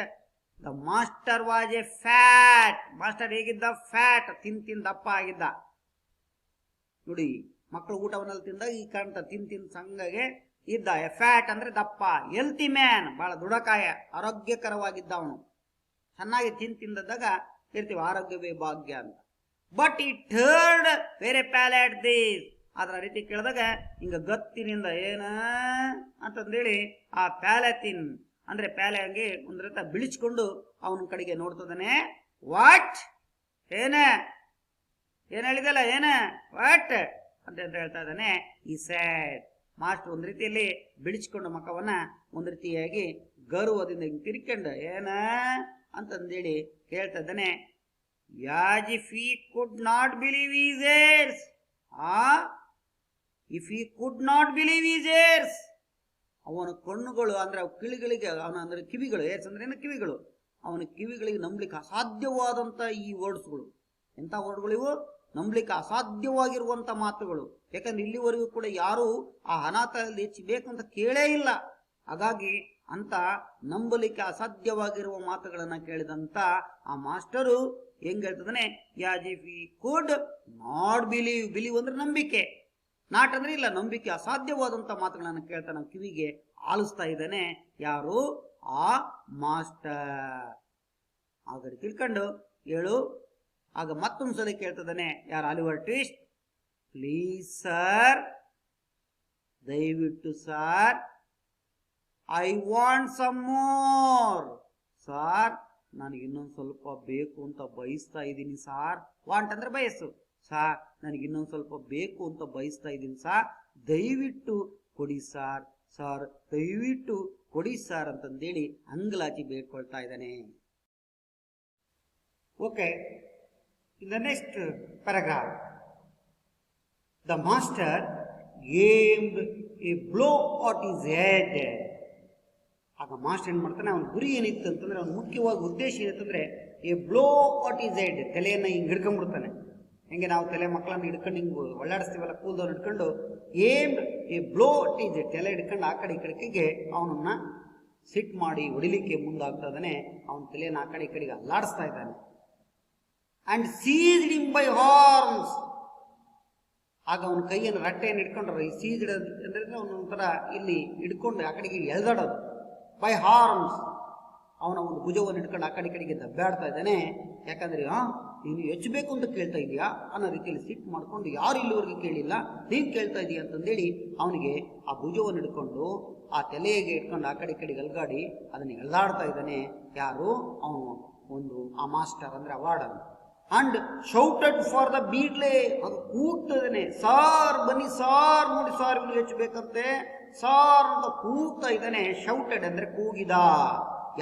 The master was a fat. Master ಹೇಗಿದ್ದ? Fat, thin ದಪ್ಪ ಆಗಿದ್ದ. ನೋಡಿ, ಮಕ್ಕಳು ಊಟವನ್ನೆಲ್ಲ ತಿಂದಾಗ ಈ ಕಾಣ್ತ ತಿನ್ ಸಂಗಗೆ ಇದ್ದ. Fat ಅಂದ್ರೆ ದಪ್ಪ. ಹೆಲ್ತಿ ಮ್ಯಾನ್, ಬಹಳ ದೃಢಕಾಯ, ಆರೋಗ್ಯಕರವಾಗಿದ್ದ ಅವನು. ಚೆನ್ನಾಗಿ ತಿಂದಾಗ ಇರ್ತೀವಿ ಆರೋಗ್ಯವೇ ಭಾಗ್ಯ ಅಂತ. ಬಟ್ ಈ ಟರ್ಡ್ ಬೇರೆ ಪ್ಯಾಲೆಟ್ ದಿಸ್. ಅದರ ರೀತಿ ಕೇಳಿದಾಗ ಹಿಂಗ ಗತ್ತಿನಿಂದ ಏನ ಅಂತಂದೇಳಿ ಆ ಪ್ಯಾಲೆತಿನ್ ಅಂದ್ರೆ ಪ್ಯಾಲೆ ಹಂಗೆ ಒಂದ್ ರೀತಿ ಬಿಳಿಸ್ಕೊಂಡು ಅವನ ಕಡೆಗೆ ನೋಡ್ತದಾನೆ. ವಾಟ್? ಏನ ಹೇಳಿದಲ್ಲ, ಏನ ವಾಟ್ ಅಂತ ಹೇಳ್ತಾ ಇದ್ದಾನೆ. ಈ ಸ್ಯಾಡ್ ಮಾಸ್ಟರ್ ಒಂದ್ ರೀತಿಯಲ್ಲಿ ಬಿಳಿಸ್ಕೊಂಡು ಮಕ್ಕವನ್ನ ಒಂದ್ ರೀತಿಯಾಗಿ ಗೌರವದಿಂದ ತಿರ್ಕೊಂಡು ಏನ ಅಂತಂದೇಳಿ ಕೇಳ್ತಾ ಇದ್ದಾನೆ. As if he could not believe his ears. If he could not believe his ears. ಅವನ ಕಣ್ಣುಗಳು ಅಂದ್ರೆ ಕಿಳಿಗಳಿಗೆ, ಅವನ ಅಂದ್ರೆ ಕಿವಿಗಳು, ಏರ್ಸ್ ಅಂದ್ರೆ ಏನು ಕಿವಿಗಳು, ಅವನ ಕಿವಿಗಳಿಗೆ ನಂಬಲಿಕ್ಕೆ ಅಸಾಧ್ಯವಾದಂತ ಈ ವರ್ಡ್ಸ್ಗಳು. ಎಂತ ವರ್ಡ್ಗಳು ಇವು? ನಂಬಲಿಕ್ಕೆ ಅಸಾಧ್ಯವಾಗಿರುವಂತ ಮಾತುಗಳು. ಯಾಕಂದ್ರೆ ಇಲ್ಲಿವರೆಗೂ ಕೂಡ ಯಾರು ಆ ಅನಾಥದಲ್ಲಿ ಹೆಚ್ಚಬೇಕಂತ ಕೇಳೇ ಇಲ್ಲ. ಹಾಗಾಗಿ ಅಂತ ನಂಬಲಿಕ್ಕೆ ಅಸಾಧ್ಯವಾಗಿರುವ ಮಾತುಗಳನ್ನ ಕೇಳಿದಂತ ಆ ಮಾಸ್ಟರು ಹೆಂಗ್ ಹೇಳ್ತದಾನೆ, as if he could not believe. Believe ಅಂದ್ರೆ ನಂಬಿಕೆ, ನಾಟ್ ಅಂದ್ರೆ ಇಲ್ಲ, ನಂಬಿಕೆ ಅಸಾಧ್ಯವಾದಂತ ಮಾತುಗಳನ್ನ ಕೇಳ್ತಾ ನಾವು ಕಿವಿಗೆ ಆಲಿಸ್ತಾ ಇದ್ದಾನೆ. ಯಾರು? ಆ ಮಾಸ್ಟರ್. ಹಾಗಾದ್ರೆ ತಿಳ್ಕೊಂಡು ಹೇಳು. ಆಗ ಮತ್ತೊಂದ್ಸಲ ಕೇಳ್ತದಾನೆ ಯಾರು? Oliver Twist. ಪ್ಲೀಸ್ ಸರ್, ದಯವಿಟ್ಟು sir, I want some more. Sir, ನನಗೆ ಇನ್ನೊಂದು ಸ್ವಲ್ಪ ಬೇಕು ಅಂತ ಬಯಸ್ತಾ ಇದ್ದೀನಿ ಸಾರ್. ವಾಂಟ್ ಅಂದ್ರೆ ಬಯಸ್ಸು. ಸಾರ್, ನನಗೆ ಇನ್ನೊಂದು ಸ್ವಲ್ಪ ಬೇಕು ಅಂತ ಬಯಸ್ತಾ ಇದ್ದೀನಿ ಸಾರ್, ದಯವಿಟ್ಟು ಕೊಡಿ ಸಾರ್, ಸಾರ್ ದಯವಿಟ್ಟು ಕೊಡಿ ಸಾರ್ ಅಂತಂದೇಳಿ ಅಂಗಲಾಚಿ ಬೇಡ್ಕೊಳ್ತಾ ಇದ್ದಾನೆ. Okay, in the next paragraph, the master aimed a blow at his head. ಆಗ ಮಾಸ್ಟರ್ ಏನು ಮಾಡ್ತಾನೆ, ಅವನ ಗುರಿ ಏನಿತ್ತು ಅಂತಂದ್ರೆ, ಅವನ ಮುಖ್ಯವಾಗಿ ಉದ್ದೇಶ ಏನಿತ್ತಂದ್ರೆ a blow at his head, ತಲೆಯನ್ನು ಹಿಂಗೆ ಹಿಡ್ಕೊಂಡ್ಬಿಡ್ತಾನೆ. ಹೆಂಗೆ ನಾವು ತಲೆ ಮಕ್ಕಳನ್ನು ಹಿಡ್ಕೊಂಡು ಹಿಂಗೆ ಒಳ್ಳಾಡಿಸ್ತೀವಲ್ಲ, ಕೂದಲನ್ನು ಹಿಡ್ಕೊಂಡು, aimed A blow at his head, ತಲೆ ಹಿಡ್ಕೊಂಡು ಆ ಕಡೆ ಈ ಕಡೆಗೆ ಅವನನ್ನ ಸಿಟ್ ಮಾಡಿ ಹೊಡಿಲಿಕ್ಕೆ ಮುಂದಾಗ್ತಾ ಇದ್ದಾನೆ. ಅವನ ತಲೆಯನ್ನು ಆ ಕಡೆ ಈ ಕಡೆಗೆ ಅಲ್ಲಾಡಿಸ್ತಾ ಇದ್ದಾನೆ. And ceased him by horns, ಆಗ ಅವನ ಕೈಯನ್ನು ರಟ್ಟೆಯನ್ನು ಹಿಡ್ಕೊಂಡ್ರೆ, ಈ ಸೀಸ್ಡ್ ಅಂದ್ರೆ ಅವನ ಒಂಥರ ಇಲ್ಲಿ ಹಿಡ್ಕೊಂಡು ಆ ಕಡೆಗೆ ಎಳ್ದಾಡೋದು. ಬೈ ಹಾರ್ನ್ಸ್, ಅವನ ಒಂದು ಭುಜವನ್ನು ಹಿಡ್ಕೊಂಡು ಆ ಕಡೆ ಕಡೆಗೆ ದಬ್ಬಾಡ್ತಾ ಇದ್ದಾನೆ. ಯಾಕಂದ್ರೆ ನೀನು ಹೆಚ್ಚಬೇಕು ಅಂತ ಕೇಳ್ತಾ ಇದೀಯಾ ಅನ್ನೋ ರೀತಿಯಲ್ಲಿ ಸಿಟ್ ಮಾಡ್ಕೊಂಡು, ಯಾರು ಇಲ್ಲಿವರೆಗೆ ಕೇಳಿಲ್ಲ, ನೀನು ಕೇಳ್ತಾ ಇದೀಯ ಅಂತಂದೇಳಿ ಅವನಿಗೆ ಆ ಭುಜವನ್ನು ಹಿಡ್ಕೊಂಡು ಆ ತಲೆಗೆ ಇಟ್ಕೊಂಡು ಆ ಕಡೆ ಕಡೆಗೆ ಅಲ್ಗಾಡಿ ಅದನ್ನು ಎಳ್ದಾಡ್ತಾ ಇದ್ದಾನೆ. ಯಾರು? ಅವನು ಒಂದು ಆ ಮಾಸ್ಟರ್ ಅಂದ್ರೆ ಅವಾರ್ಡನ್. ಅಂಡ್ ಶೌಟೆಡ್ ಫಾರ್ ದ ಬೀಡ್ಲೆ, ಅದು ಕೂಗ್ತಾ ಇದ್ದಾನೆ. ಸಾರ್ ಬನ್ನಿ ಸಾರ್, ನೋಡಿ ಸಾರ್ ಇಲ್ಲಿ ಹೆಚ್ಚಬೇಕಂತೆ ಸಾರ್ ಅಂತ ಕೂಗ್ತಾ ಇದ್ದಾನೆ. ಶೌಟೆಡ್ ಅಂದ್ರೆ ಕೂಗಿದ.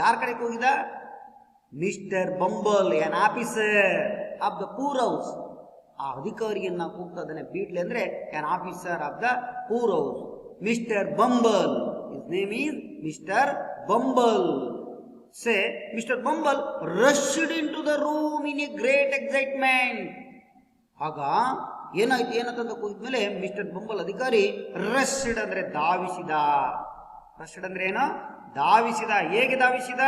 ಯಾರ ಕಡೆ ಕೂಗಿದ? Mr Bumble, an officer of the poor house, ಆ ಅಧಿಕಾರಿಯನ್ನ ಕೂಗ್ತಾ ಇದ್ದಾನೆ. ಬೀಡ್ಲೆ ಅಂದ್ರೆ an officer of the poor house. Mr Bumble, his name is Mr Bumble. Say, Mr. Bumble rushed into the room in a great excitement. ಆಗ ಏನಾಯ್ತು, ಏನಂತ ಕೂಗಿದ್ಮೇಲೆ mister bumble ಅಧಿಕಾರಿ ರಶ್ಡ್ ಅಂದ್ರೆ ಧಾವಿಸಿದ. ರಶ್ಡ್ ಅಂದ್ರೆ ಏನು? ಧಾವಿಸಿದ. ಹೇಗೆ ಧಾವಿಸಿದ?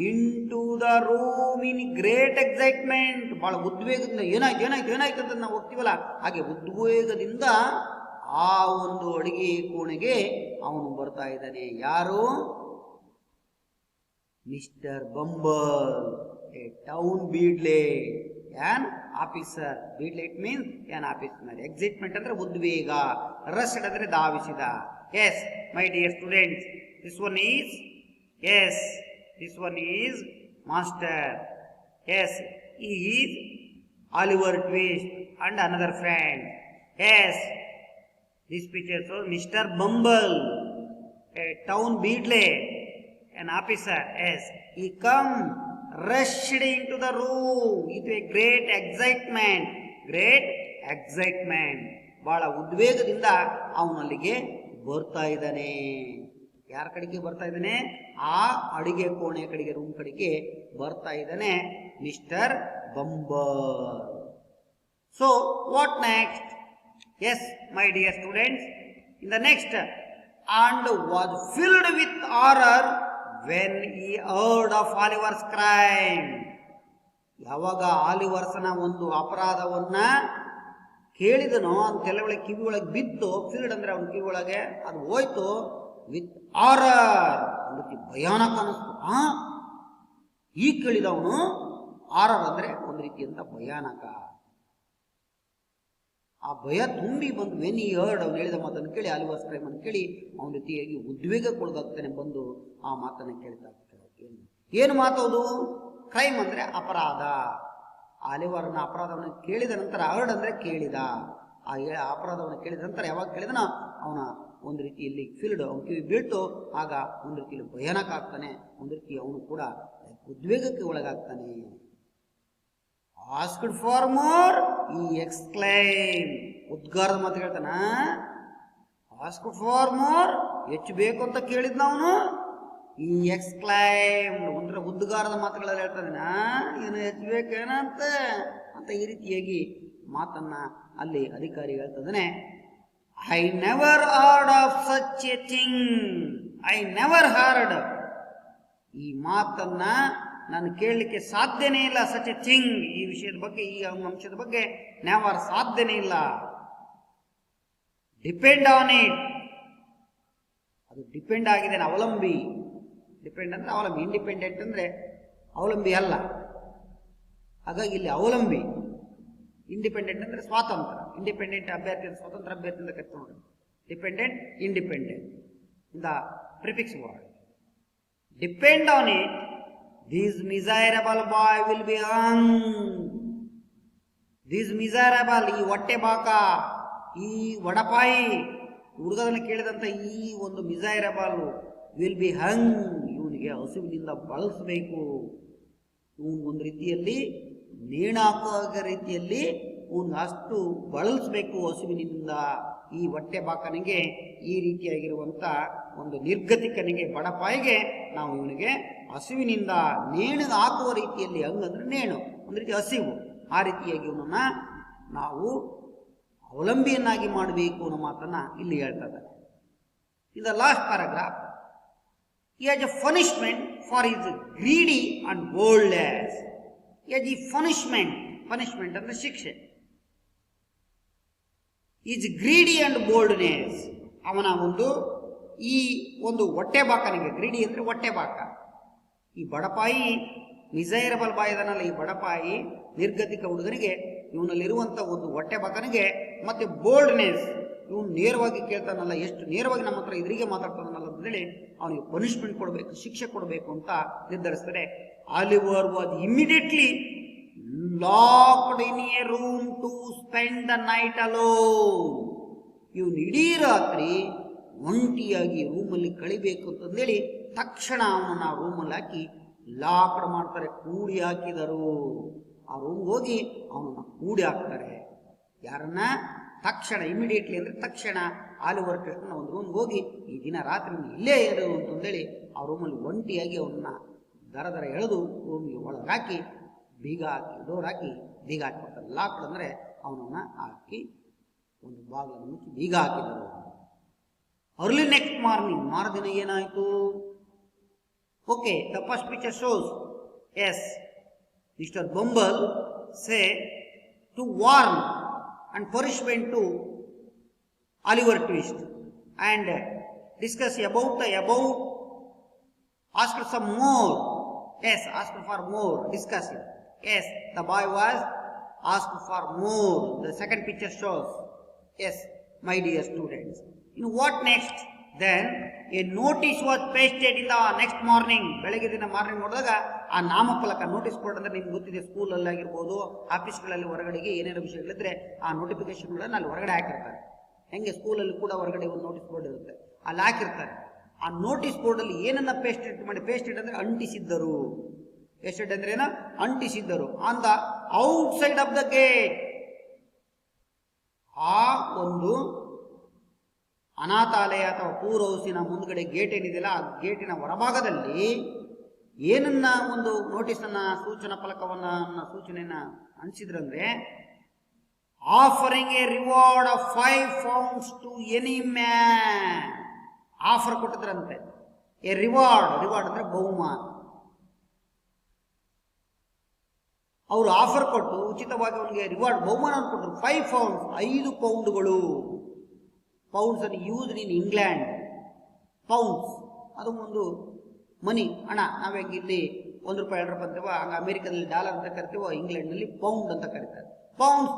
Into the room in great excitement, ಬಹಳ ಉದ್ವೇಗದಿಂದ. ಏನಾಯ್ತು ಏನಾಯ್ತು ಏನಾಯ್ತು ಅಂತ ನಾವು ಹೋಗ್ತೀವಲ್ಲ, ಹಾಗೆ ಉದ್ವೇಗದಿಂದ ಆ ಒಂದು ಅಡಿಗೆ ಕೋಣೆಗೆ ಅವನು ಬರ್ತಾ ಇದ್ದಾನೆ. ಯಾರು? Mr Bumble, a town beadle, an officer. Beadle it means an officer. Excitement ಅಂದ್ರೆ ಉದ್ವೇಗ, ರಶ್ಡ್ ಅಂದ್ರೆ ಧಾವಿಸಿದ. Yes my dear students, this one is, yes this one is master. Yes, he is Oliver Twist and another friend. Yes, this picture shows Mr. Bumble, a town beadle, an officer. Yes, he come rushed into the room with a great excitement. Great excitement, ಬಹಳ ಉದ್ವೇಗದಿಂದ ಅವನಲ್ಲಿಗೆ ಬರ್ತಾ ಇದ್ದಾನೆ. ಯಾರ ಕಡೆಗೆ ಬರ್ತಾ ಇದ್ದಾನೆ? ಆ ಅಡಿಗೆ ಕೋಣೆ ಕಡೆಗೆ, ರೂಮ್ ಕಡೆಗೆ ಬರ್ತಾ ಇದ್ದಾನೆ Mister Bumble. So what next? Yes my dear students, in the next, and was filled with horror when he heard of Oliver's crime. ಯಾವಾಗ ಆಲಿವರ್ಸನ ಒಂದು ಅಪರಾಧವನ್ನ ಕೇಳಿದನೋ, ಅಂತ ಕೆಲವೊಳಗೆ ಕಿವಿ ಒಳಗೆ ಬಿತ್ತು. ಫಿಲ್ಡ್ ಅಂದ್ರೆ ಅವನ ಕಿವಿ ಒಳಗೆ ಅದು ಹೋಯ್ತು. ವಿತ್ ಹಾರರ್, ಒಂದು ರೀತಿ ಭಯಾನಕ ಅನಿಸ್ತು. ಈ ಕೇಳಿದವನು ಹಾರರ್ ಅಂದ್ರೆ ಒಂದು ರೀತಿಯಂತ ಭಯಾನಕ. ಆ ಭಯ ತುಂಬಿ ಬಂದು, ವೆನ್ ಈ ಹರ್ಡ್, ಅವನು ಹೇಳಿದ ಮಾತನ್ನು ಕೇಳಿ, ಆಲಿವರ್ಸ್ ಕ್ರೈಮ್ ಅನ್ನು ಕೇಳಿ ಅವನ ರೀತಿಯಾಗಿ ಉದ್ವೇಗಕ್ಕೊಳಗಾಗ್ತಾನೆ. ಬಂದು ಆ ಮಾತನ್ನು ಕೇಳ್ತಾ ಏನು ಮಾತದು? ಕ್ರೈಮ್ ಅಂದ್ರೆ ಅಪರಾಧ. ಆಲಿವರ್ನ ಅಪರಾಧವನ್ನು ಕೇಳಿದ ನಂತರ, ಹರ್ಡ್ ಅಂದ್ರೆ ಕೇಳಿದ, ಆ ಅಪರಾಧವನ್ನು ಕೇಳಿದ ನಂತರ ಯಾವಾಗ ಕೇಳಿದನ ಅವನ ಒಂದು ರೀತಿಯಲ್ಲಿ ಫೀಲ್ಡ್ ಅವನ ಕಿವಿ ಬೀಳ್ತು. ಆಗ ಒಂದು ರೀತಿಯಲ್ಲಿ ಭಯಾನಕ ಆಗ್ತಾನೆ, ಒಂದು ರೀತಿ ಅವನು ಕೂಡ ಉದ್ವೇಗಕ್ಕೆ ಒಳಗಾಗ್ತಾನೆ. ಆಸ್ಕ್ಡ್ ಫಾರ್ ಮೋರ್, ಈ ಎಕ್ಸ್ಕ್ಲೈಮ್, ಉದ್ಗಾರದ ಮಾತು ಹೇಳ್ತಾನ. ಆಸ್ಕ್ಡ್ ಫಾರ್ ಮೋರ್, ಹೆಚ್ಚು ಬೇಕು ಅಂತ ಕೇಳಿದ್ನ ಅವನು. ಈ ಎಕ್ಸ್ಕ್ಲೈಮ್ ಒಂಥರ ಉದ್ಗಾರದ ಮಾತುಗಳಲ್ಲಿ ಹೇಳ್ತಾನೆ, ಏನು ಹೆಚ್ಚು ಬೇಕೇನಂತ ಅಂತ ಈ ರೀತಿಯಾಗಿ ಮಾತನ್ನ ಅಲ್ಲಿ ಅಧಿಕಾರಿ ಹೇಳ್ತಾನೆ. I never heard of such A thing, I never heard, ಈ ಮಾತನ್ನ ನಾನು ಕೇಳಲಿಕ್ಕೆ ಸಾಧ್ಯನೇ ಇಲ್ಲ. ಸಚ್ ಎ ಥಿಂಗ್, ಈ ವಿಷಯದ ಬಗ್ಗೆ, ಈ ಅಂಶದ ಬಗ್ಗೆ ನೆವರ್, ಸಾಧ್ಯನೇ ಇಲ್ಲ. ಡಿಪೆಂಡ್ ಆನ್ ಇಟ್, ಅದು ಡಿಪೆಂಡ್ ಆಗಿದೆ, ಅವಲಂಬಿ. ಡಿಪೆಂಡ್ ಅಂದ್ರೆ ಅವಲಂಬಿ, ಇಂಡಿಪೆಂಡೆಂಟ್ ಅಂದ್ರೆ ಅವಲಂಬಿ ಅಲ್ಲ. ಹಾಗಾಗಿ ಇಲ್ಲಿ ಅವಲಂಬಿ. ಇಂಡಿಪೆಂಡೆಂಟ್ ಅಂದ್ರೆ ಸ್ವಾತಂತ್ರ್ಯ. ಇಂಡಿಪೆಂಡೆಂಟ್ ಅಭ್ಯರ್ಥಿ, ಸ್ವತಂತ್ರ ಅಭ್ಯರ್ಥಿ ಅಂತ ಕರಿತೀವಿ ನೋಡಿ. Dependent, independent, the prefix word. Depend on it, this miserable boy will be hung. This miserable, ಈ ಹೊಟ್ಟೆ ಬಾಕ, ಈ ವಡಪಾಯಿ ಹುಡುಗದನ್ನು ಕೇಳಿದಂತ ಈ ಒಂದು ಮಿಸೈರಬಲ್ ವಿಲ್ ಬಿ ಹಂಗ್, ಇವನಿಗೆ ಹಸುವಿನಿಂದ ಬಳಸಬೇಕು. ಇವನು ಒಂದು ರೀತಿಯಲ್ಲಿ ನೇಣಾಕೋ ರೀತಿಯಲ್ಲಿ ಇವನು ಅಷ್ಟು ಬಳಲಿಸ್ಬೇಕು ಹಸುವಿನಿಂದ. ಈ ಹೊಟ್ಟೆ ಬಾಕನಿಗೆ ಈ ರೀತಿಯಾಗಿರುವಂಥ ಒಂದು ನಿರ್ಗತಿಕನಿಗೆ ಬಡಪಾಯಿಗೆ ನಾವು ಇವನಿಗೆ ಹಸುವಿನಿಂದ ನೇಣಿಗೆ ಹಾಕುವ ರೀತಿಯಲ್ಲಿ, ಹಂಗಂದ್ರೆ ನೇಣು ಒಂದು ರೀತಿ ಹಸಿವು, ಆ ರೀತಿಯಾಗಿ ಇವನನ್ನ ನಾವು ಅವಲಂಬಿಯನ್ನಾಗಿ ಮಾಡಬೇಕು ಅನ್ನೋ ಮಾತನ್ನ ಇಲ್ಲಿ ಹೇಳ್ತಾ ಇದ್ದಾರೆ. In the last paragraph, he has a punishment for his greedy and boldness. He has a punishment ಅಂದ್ರೆ ಶಿಕ್ಷೆ. ಈಸ್ ಗ್ರೀಡಿ ಅಂಡ್ ಬೋಲ್ಡ್ನೆಸ್, ಅವನ ಈ ಒಂದು ಹೊಟ್ಟೆ ಬಾಕನಿಗೆ, ಗ್ರೀಡಿ ಅಂದ್ರೆ ಹೊಟ್ಟೆ ಬಾಕ, ಈ ಬಡಪಾಯಿ ಮಿಸೈರಬಲ್ ಬಾಯ್ ಇದನ್ನಲ್ಲ, ಈ ಬಡಪಾಯಿ ನಿರ್ಗತಿಕ ಹುಡುಗನಿಗೆ ಇವನಲ್ಲಿರುವಂಥ ಒಂದು ಹೊಟ್ಟೆ ಬಾಕನಿಗೆ, ಮತ್ತೆ ಬೋಲ್ಡ್ನೆಸ್, ಇವನು ನೇರವಾಗಿ ಕೇಳ್ತಾನಲ್ಲ, ಎಷ್ಟು ನೇರವಾಗಿ ನಮ್ಮ ಹತ್ರ ಎದುರಿಗೆ ಮಾತಾಡ್ತಾನಲ್ಲ ಅಂತೇಳಿ ಅವನಿಗೆ ಪನಿಷ್ಮೆಂಟ್ ಕೊಡಬೇಕು, ಶಿಕ್ಷೆ ಕೊಡಬೇಕು ಅಂತ ನಿರ್ಧರಿಸ್ತಾರೆ. Oliver was immediately locked in a room to spend the night alone. ಇವನು ಇಡೀ ರಾತ್ರಿ ಒಂಟಿಯಾಗಿ ರೂಮಲ್ಲಿ ಕಳಿಬೇಕು ಅಂತಂದೇಳಿ ತಕ್ಷಣ ಅವನನ್ನ ರೂಮಲ್ಲಿ ಹಾಕಿ ಲಾಕ್ಡ್ ಮಾಡ್ತಾರೆ, ಕೂಡಿ ಹಾಕಿದರು. ಆ ರೂಮ್ಗೆ ಹೋಗಿ ಅವನನ್ನ ಕೂಡಿ ಹಾಕ್ತಾರೆ. ಯಾರನ್ನ? ತಕ್ಷಣ, ಇಮಿಡಿಯೇಟ್ಲಿ ಅಂದ್ರೆ ತಕ್ಷಣ ಆಲಿವರ್ ಟ್ವಿಸ್ಟ್ನ ಒಂದು ರೂಮ್ಗೆ ಹೋಗಿ ಈ ದಿನ ರಾತ್ರಿ ಇಲ್ಲೇ ಇರು ಅಂತಂದೇಳಿ ಆ ರೂಮಲ್ಲಿ ಒಂಟಿಯಾಗಿ ಅವನ್ನ ದರ ಎಳೆದು ರೂಮ್ಗೆ ಒಳಗೆ ಹಾಕಿ ಬೀಗ ಹಾಕಿ, ಡೋರ್ ಹಾಕಿ ಬೀಗ ಹಾಕಿಬಿಡ್ತಾರೆ. ಲಾಕ್ಡ್ ಅಂದ್ರೆ ಅವನನ್ನ ಹಾಕಿ ಒಂದು ಬಾಗಿಲನ್ನು ಮುಚ್ಚಿ ಬೀಗ ಹಾಕಿದರು. ಅರ್ಲಿ ನೆಕ್ಸ್ಟ್ ಮಾರ್ನಿಂಗ್, ಮಾರದಿನ ಏನಾಯಿತು? Okay, the first picture shows yes Mister Bumble say to warn and punishment to Oliver Twist and discuss about the above, ask some more. Yes, ask for more, discuss it. Yes, the boy was asked for more. The second picture shows. Yes, my dear students. In what next? Then a notice was pasted in the next morning. ಬೆಳಗ್ಗೆ ದಿನ morning ನೋಡಿದಾಗ ಆ ನಾಮಫಲಕ, notice board ಅಂದ್ರೆ ನಿಮ್ಗೆ ಗೊತ್ತಿದೆ, ಸ್ಕೂಲಲ್ಲಿ ಆಗಿರ್ಬೋದು, ಆಫೀಸ್ಗಳಲ್ಲಿ ಹೊರಗಡೆಗೆ ಏನೇನೋ ವಿಷಯಗಳಿದ್ರೆ ಆ ನೋಟಿಫಿಕೇಶನ್ಗಳನ್ನು ಅಲ್ಲಿ ಹೊರಗಡೆ ಹಾಕಿರ್ತಾರೆ. ಹೆಂಗೆ ಸ್ಕೂಲಲ್ಲಿ ಕೂಡ ಹೊರಗಡೆ ಒಂದು ನೋಟಿಸ್ ಬೋರ್ಡ್ ಇರುತ್ತೆ, ಅಲ್ಲಿ ಹಾಕಿರ್ತಾರೆ. ಆ ನೋಟಿಸ್ ಬೋರ್ಡಲ್ಲಿ ಏನನ್ನ ಪೇಸ್ಟೆಡ್ ಮಾಡಿ, ಪೇಸ್ಟೆಡ್ ಅಂದ್ರೆ ಅಂಟಿಸಿದ್ದರು. ಪೇಸ್ಟೆಡ್ ಅಂದ್ರೆ ಏನೋ ಅಂಟಿಸಿದ್ದರು. On the outside of the gate, ಆ ಒಂದು ಅನಾಥಾಲಯ ಅಥವಾ ಪೂರ್ ಹೌಸಿನ ಮುಂದ್ಗಡೆ ಗೇಟ್ ಏನಿದೆಯಲ್ಲ, ಆ ಗೇಟಿನ ಹೊರಭಾಗದಲ್ಲಿ ಏನನ್ನ ಒಂದು ನೋಟಿಸನ್ನ, ಸೂಚನಾ ಫಲಕವನ್ನ, ಸೂಚನೆಯನ್ನ ಅಂಟಿಸಿದ್ರಂದ್ರೆ, offering a reward of 5 pounds to any man. Offer ಕೊಟ್ಟಿದ್ರಂತೆ. ಎ ರಿವಾರ್ಡ್, ರಿವಾರ್ಡ್ ಅಂದ್ರೆ ಬಹುಮಾನ. ಅವರು ಆಫರ್ ಕೊಟ್ಟು ಉಚಿತವಾಗಿ ಅವನಿಗೆ ರಿವಾರ್ಡ್ ಬಹುಮಾನ ಕೊಟ್ಟರು. 5 pounds, 5 ಪೌಂಡ್ಗಳು. ಪೌಂಡ್ಸ್ ಅನ್ನು ಯೂಸ್ಡ್ ಇನ್ ಇಂಗ್ಲೆಂಡ್. ಪೌಂಡ್ಸ್ ಅದು ಒಂದು ಮನಿ, ಹಣ. ನಾವೇಗ ಇಲ್ಲಿ ₹1 2 ಅಂತೀವೋ, ಹಂಗ ಅಮೆರಿಕದಲ್ಲಿ ಡಾಲರ್ ಅಂತ ಕರಿತೀವೋ, ಇಂಗ್ಲೆಂಡ್ನಲ್ಲಿ ಪೌಂಡ್ ಅಂತ ಕರೀತಾರೆ. ಪೌಂಡ್ಸ್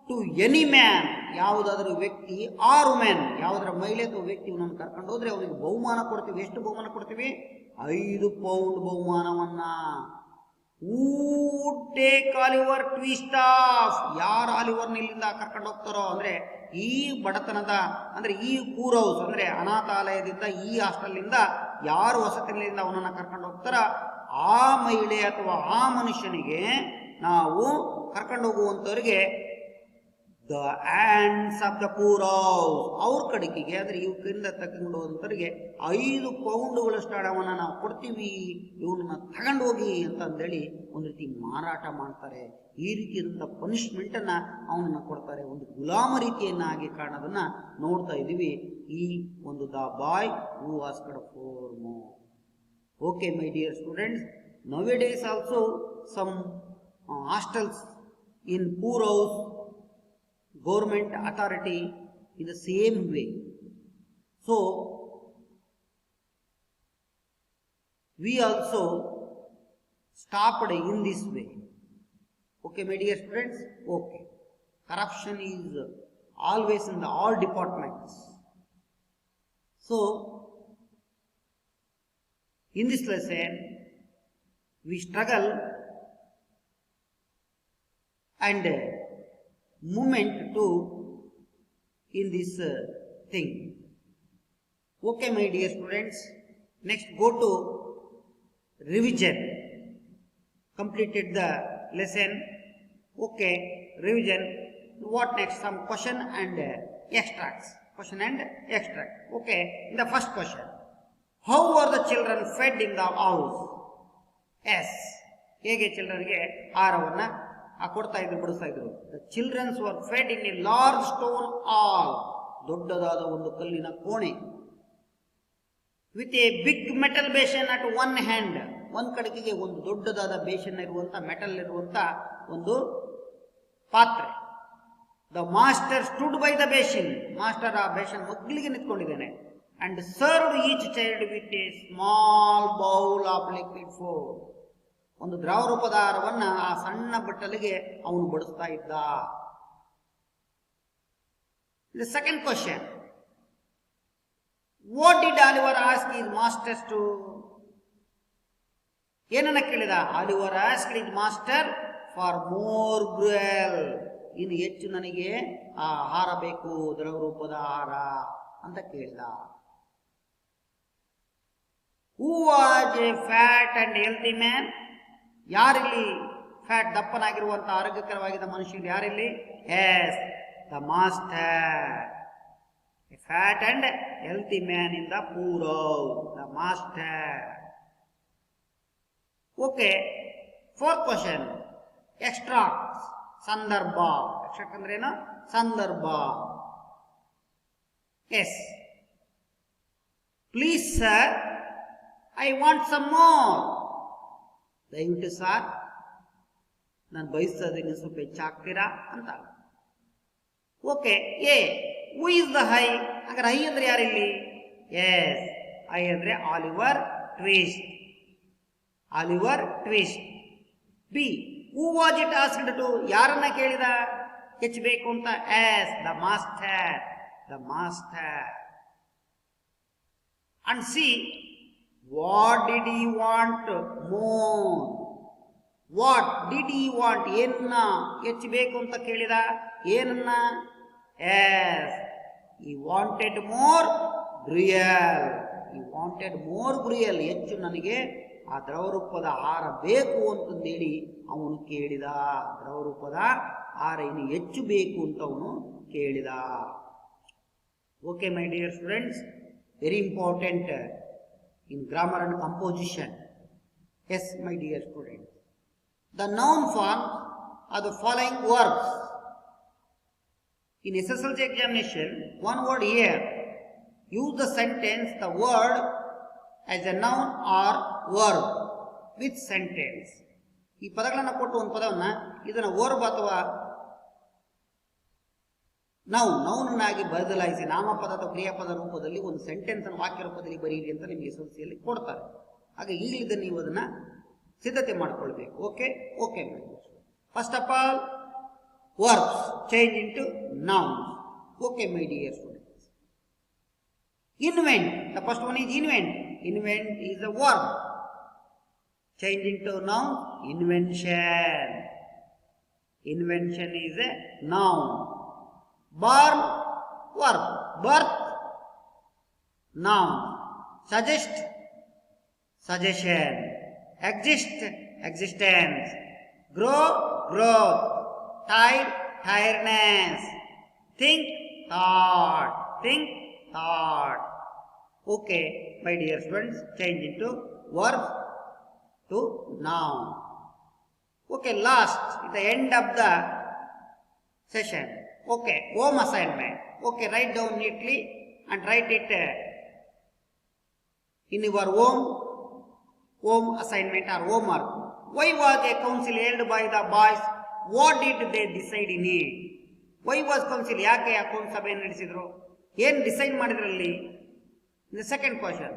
ಟು ಎನಿ ಮ್ಯಾನ್, ಯಾವುದಾದ್ರೂ ವ್ಯಕ್ತಿ, ಆರ್ ವುಮೆನ್, ಯಾವುದರ ಮಹಿಳೆ ಅಥವಾ ವ್ಯಕ್ತಿ ಇವನನ್ನು ಕರ್ಕೊಂಡು ಹೋದ್ರೆ ಅವನಿಗೆ ಬಹುಮಾನ ಕೊಡ್ತೀವಿ. ಎಷ್ಟು ಬಹುಮಾನ ಕೊಡ್ತೀವಿ? 5 ಪೌಂಡ್ ಬಹುಮಾನವನ್ನ. ಟೇಕ್ ಆಲಿವರ್ ಟ್ವಿಸ್ಟ್ ಆಫ್, ಯಾರು ಆಲಿವರ್ನ ಇಲ್ಲಿಂದ ಕರ್ಕೊಂಡು ಹೋಗ್ತಾರೋ, ಅಂದ್ರೆ ಈ ಬಡತನದ, ಅಂದ್ರೆ ಈ ಪೂರ್ ಹೌಸ್ ಅಂದ್ರೆ ಅನಾಥಾಲಯದಿಂದ, ಈ ಹಾಸ್ಟೆಲ್ನಿಂದ ಯಾರು ವಸತಿಯಿಂದ ಅವನನ್ನ ಕರ್ಕೊಂಡು ಹೋಗ್ತಾರ, ಆ ಮಹಿಳೆ ಅಥವಾ ಆ ಮನುಷ್ಯನಿಗೆ ನಾವು ಕರ್ಕೊಂಡು ಹೋಗುವಂತವರಿಗೆ the hands of the poor house, ಅವ್ರ ಕಡೆಗೆ ಅಂದ್ರೆ ಇವರಿಂದ ತಗೊಂಡು ಹೋದಂತವರಿಗೆ 5 ಪೌಂಡ್ಗಳಷ್ಟು ಹಣವನ್ನ ನಾವು ಕೊಡ್ತೀವಿ, ಇವನನ್ನ ತಗೊಂಡು ಹೋಗಿ ಅಂತ ಅಂದೇಳಿ ಒಂದು ರೀತಿ ಮಾರಾಟ ಮಾಡ್ತಾರೆ. ಈ ರೀತಿಯಾದಂಥ ಪನಿಷ್ಮೆಂಟ್ ಅನ್ನ ಅವನನ್ನ ಕೊಡ್ತಾರೆ. ಒಂದು ಗುಲಾಮ ರೀತಿಯನ್ನಾಗಿ ಕಾಣೋದನ್ನ ನೋಡ್ತಾ ಇದೀವಿ ಈ ಒಂದು the boy who asked for more. Okay my dear students, nowadays also some hostels in poor house government authority in the same way. So we also stopped in this way. Okay my dear students, okay, corruption is always in the all departments. So in this lesson we struggle and movement to in this thing. Okay my dear students, next go to revision. completed the lesson. Okay, revision. What next? Some question and extracts. Question and extract. Okay, in the first question, how were the children fed in the house? Yes, ಹೇಗೆ ಚಿಲ್ಡ್ರನ್ಗೆ ಆಹಾರವನ್ನ ಕೊಡ್ತಾ ಇದ್ರು, ಬಡಿಸ್ತಾ ಇದ್ರು. The children were fed in a large stone hall, ದೊಡ್ಡದಾದ ಒಂದು ಕಲ್ಲಿನ ಕೋಣೆ. With a big metal basin at one hand, ಒಂದು ಕಡೆಗೆ ಒಂದು ದೊಡ್ಡದಾದ ಬೇಷನ್ ಇರುವಂತ ಮೆಟಲ್ ಇರುವಂತ ಒಂದು ಪಾತ್ರೆ. The master stood by the basin, master ಆ basin ಮಗ್ಲಿಗೆ ನಿಂತ್ಕೊಂಡಿದ್ದಾನೆ. And served each child with a small bowl of liquid food, ಒಂದು ದ್ರವ ರೂಪದ ಆಹಾರವನ್ನ ಆ ಸಣ್ಣ ಬಟ್ಟಲಿಗೆ ಅವನು ಬಡಿಸ್ತಾ ಇದ್ದ. The second question, what did Oliver ask his masters to? ಏನನ್ನ ಕೇಳಿದ? Oliver asked his master for more gruel, ಇನ್ನು ಹೆಚ್ಚು ನನಗೆ ಆ ಆಹಾರ ಬೇಕು, ದ್ರವ ರೂಪದ ಆಹಾರ ಅಂತ ಕೇಳಿದ. Who was a fat and healthy man? ಯಾರಿಲ್ಲಿ ಫ್ಯಾಟ್, ದಪ್ಪನಾಗಿರುವಂತಹ ಆರೋಗ್ಯಕರವಾಗಿದ್ದ ಮನುಷ್ಯರು ಯಾರಿಲ್ಲಿ? Yes, the master. A fat and healthy man in the Purav, the master. Okay, fourth question, extract, ಸಂದರ್ಭ. extract ಅಂದ್ರೆ ಏನು? ಸಂದರ್ಭ. Yes, please sir, I want some more. ದಯವಿಟ್ಟು ಸರ್, ನಾನು ಬಯಸ್ತಾ ಇದ್ದೀನಿ, ಸ್ವಲ್ಪ ಹೆಚ್ಚಾಗ್ತೀರಾ ಅಂತ. Okay, A, who is the I? ಹಾಗಾದ್ರೆ ಹೈ ಅಂದ್ರೆ ಯಾರಿಲ್ಲಿ? ಎಸ್, ಹೈ ಅಂದ್ರೆ Oliver Twist. Oliver Twist. B, who was it asked to? ಯಾರನ್ನ ಕೇಳಿದ ಹೆಚ್ಚಬೇಕು ಅಂತ? Yes, the master. The master. And C, what did he want more? what did he want? ಏನನ್ನ ಹೆಚ್ಚಬೇಕು ಅಂತ ಕೇಳಿದ? ಏನನ್ನ? yes, he wanted more gruel. he wanted more gruel, ಹೆಚ್ಚು ನನಗೆ ಆ ದ್ರವರೂಪದ ಆಹಾರ ಬೇಕು ಅಂತಂದೇಳಿ ಅವನು ಕೇಳಿದ. ದ್ರವರೂಪದ ಆಹಾರ ಇನ್ನು ಹೆಚ್ಚು ಬೇಕು ಅಂತ ಅವನು ಕೇಳಿದ. Okay my dear students, very important in grammar and composition. Yes, my dear students, the noun form are the following verbs. In SSLC examination, one word here, use the sentence, the word as a noun or verb with sentence. ಈ ಪದಗಳನ್ನು ಕೊಟ್ಟು ಒಂದು ಪದವನ್ನ ಇದನ್ನ verb ಅಥವಾ ನೌನನ್ನಾಗಿ ಬದಲಾಯಿಸಿ ನಾಮಪದ ಅಥವಾ ಕ್ರಿಯಾಪದ ರೂಪದಲ್ಲಿ ಒಂದು ಸೆಂಟೆನ್ಸ್ ಅನ್ನು ವಾಕ್ಯ ರೂಪದಲ್ಲಿ ಬರೀರಿ ಅಂತ ನಿಮಗೆ SSLCಯಲ್ಲಿ ಕೊಡ್ತಾರೆ. ಹಾಗೆ ಈಗಲಿದ್ದ ನೀವು ಅದನ್ನ ಸಿದ್ಧತೆ ಮಾಡಿಕೊಳ್ಬೇಕು. Okay okay, first of all verbs change into nouns. Okay my dear students, invent, the first one is invent. Invent is a verb. Change into noun, invention. Invention is A noun. Born, verb. Birth, noun. Suggest, suggestion. Exist, existence. Grow, growth. Tire, tiredness. Think, thought. Think, thought. Okay, my dear students, change into verb to noun. Okay, last, at the end of the session. Okay, home assignment. Okay, write down neatly and write it in your home assignment or homework. Why was a council held by the boys? What did they decide in it? Why was council? ಯಾಕೆ ಆ ಸಭೆ ನಡೆಸಿದ್ರು? ಏನು decide ಮಾಡಿದ್ರಲ್ಲಿ? The second question,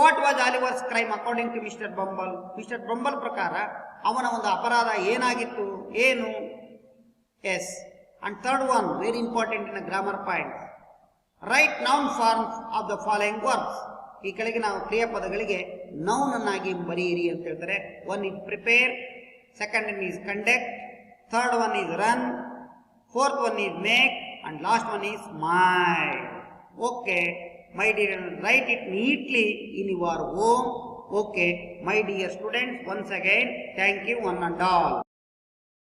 what was Oliver's crime according to Mr. Bumble? Mr. Bumble ಪ್ರಕಾರ ಅವನ ಒಂದು ಅಪರಾಧ ಏನಾಗಿತ್ತು? ಏನು? Yes. And third one, very important in a grammar point, write noun forms of the following verbs. ಈ ಕೆಳಗಿನ ಕ್ರಿಯಾಪದಗಳಿಗೆ noun ಅನ್ನಾಗಿ ಬರೆಯಿರಿ ಅಂತ ಹೇಳ್ತಾರೆ. One is prepare, second one is conduct, third one is run, fourth one is make, and last one is smile. Okay my dear, write it neatly in your home Okay, my dear students, once again, thank you one and all.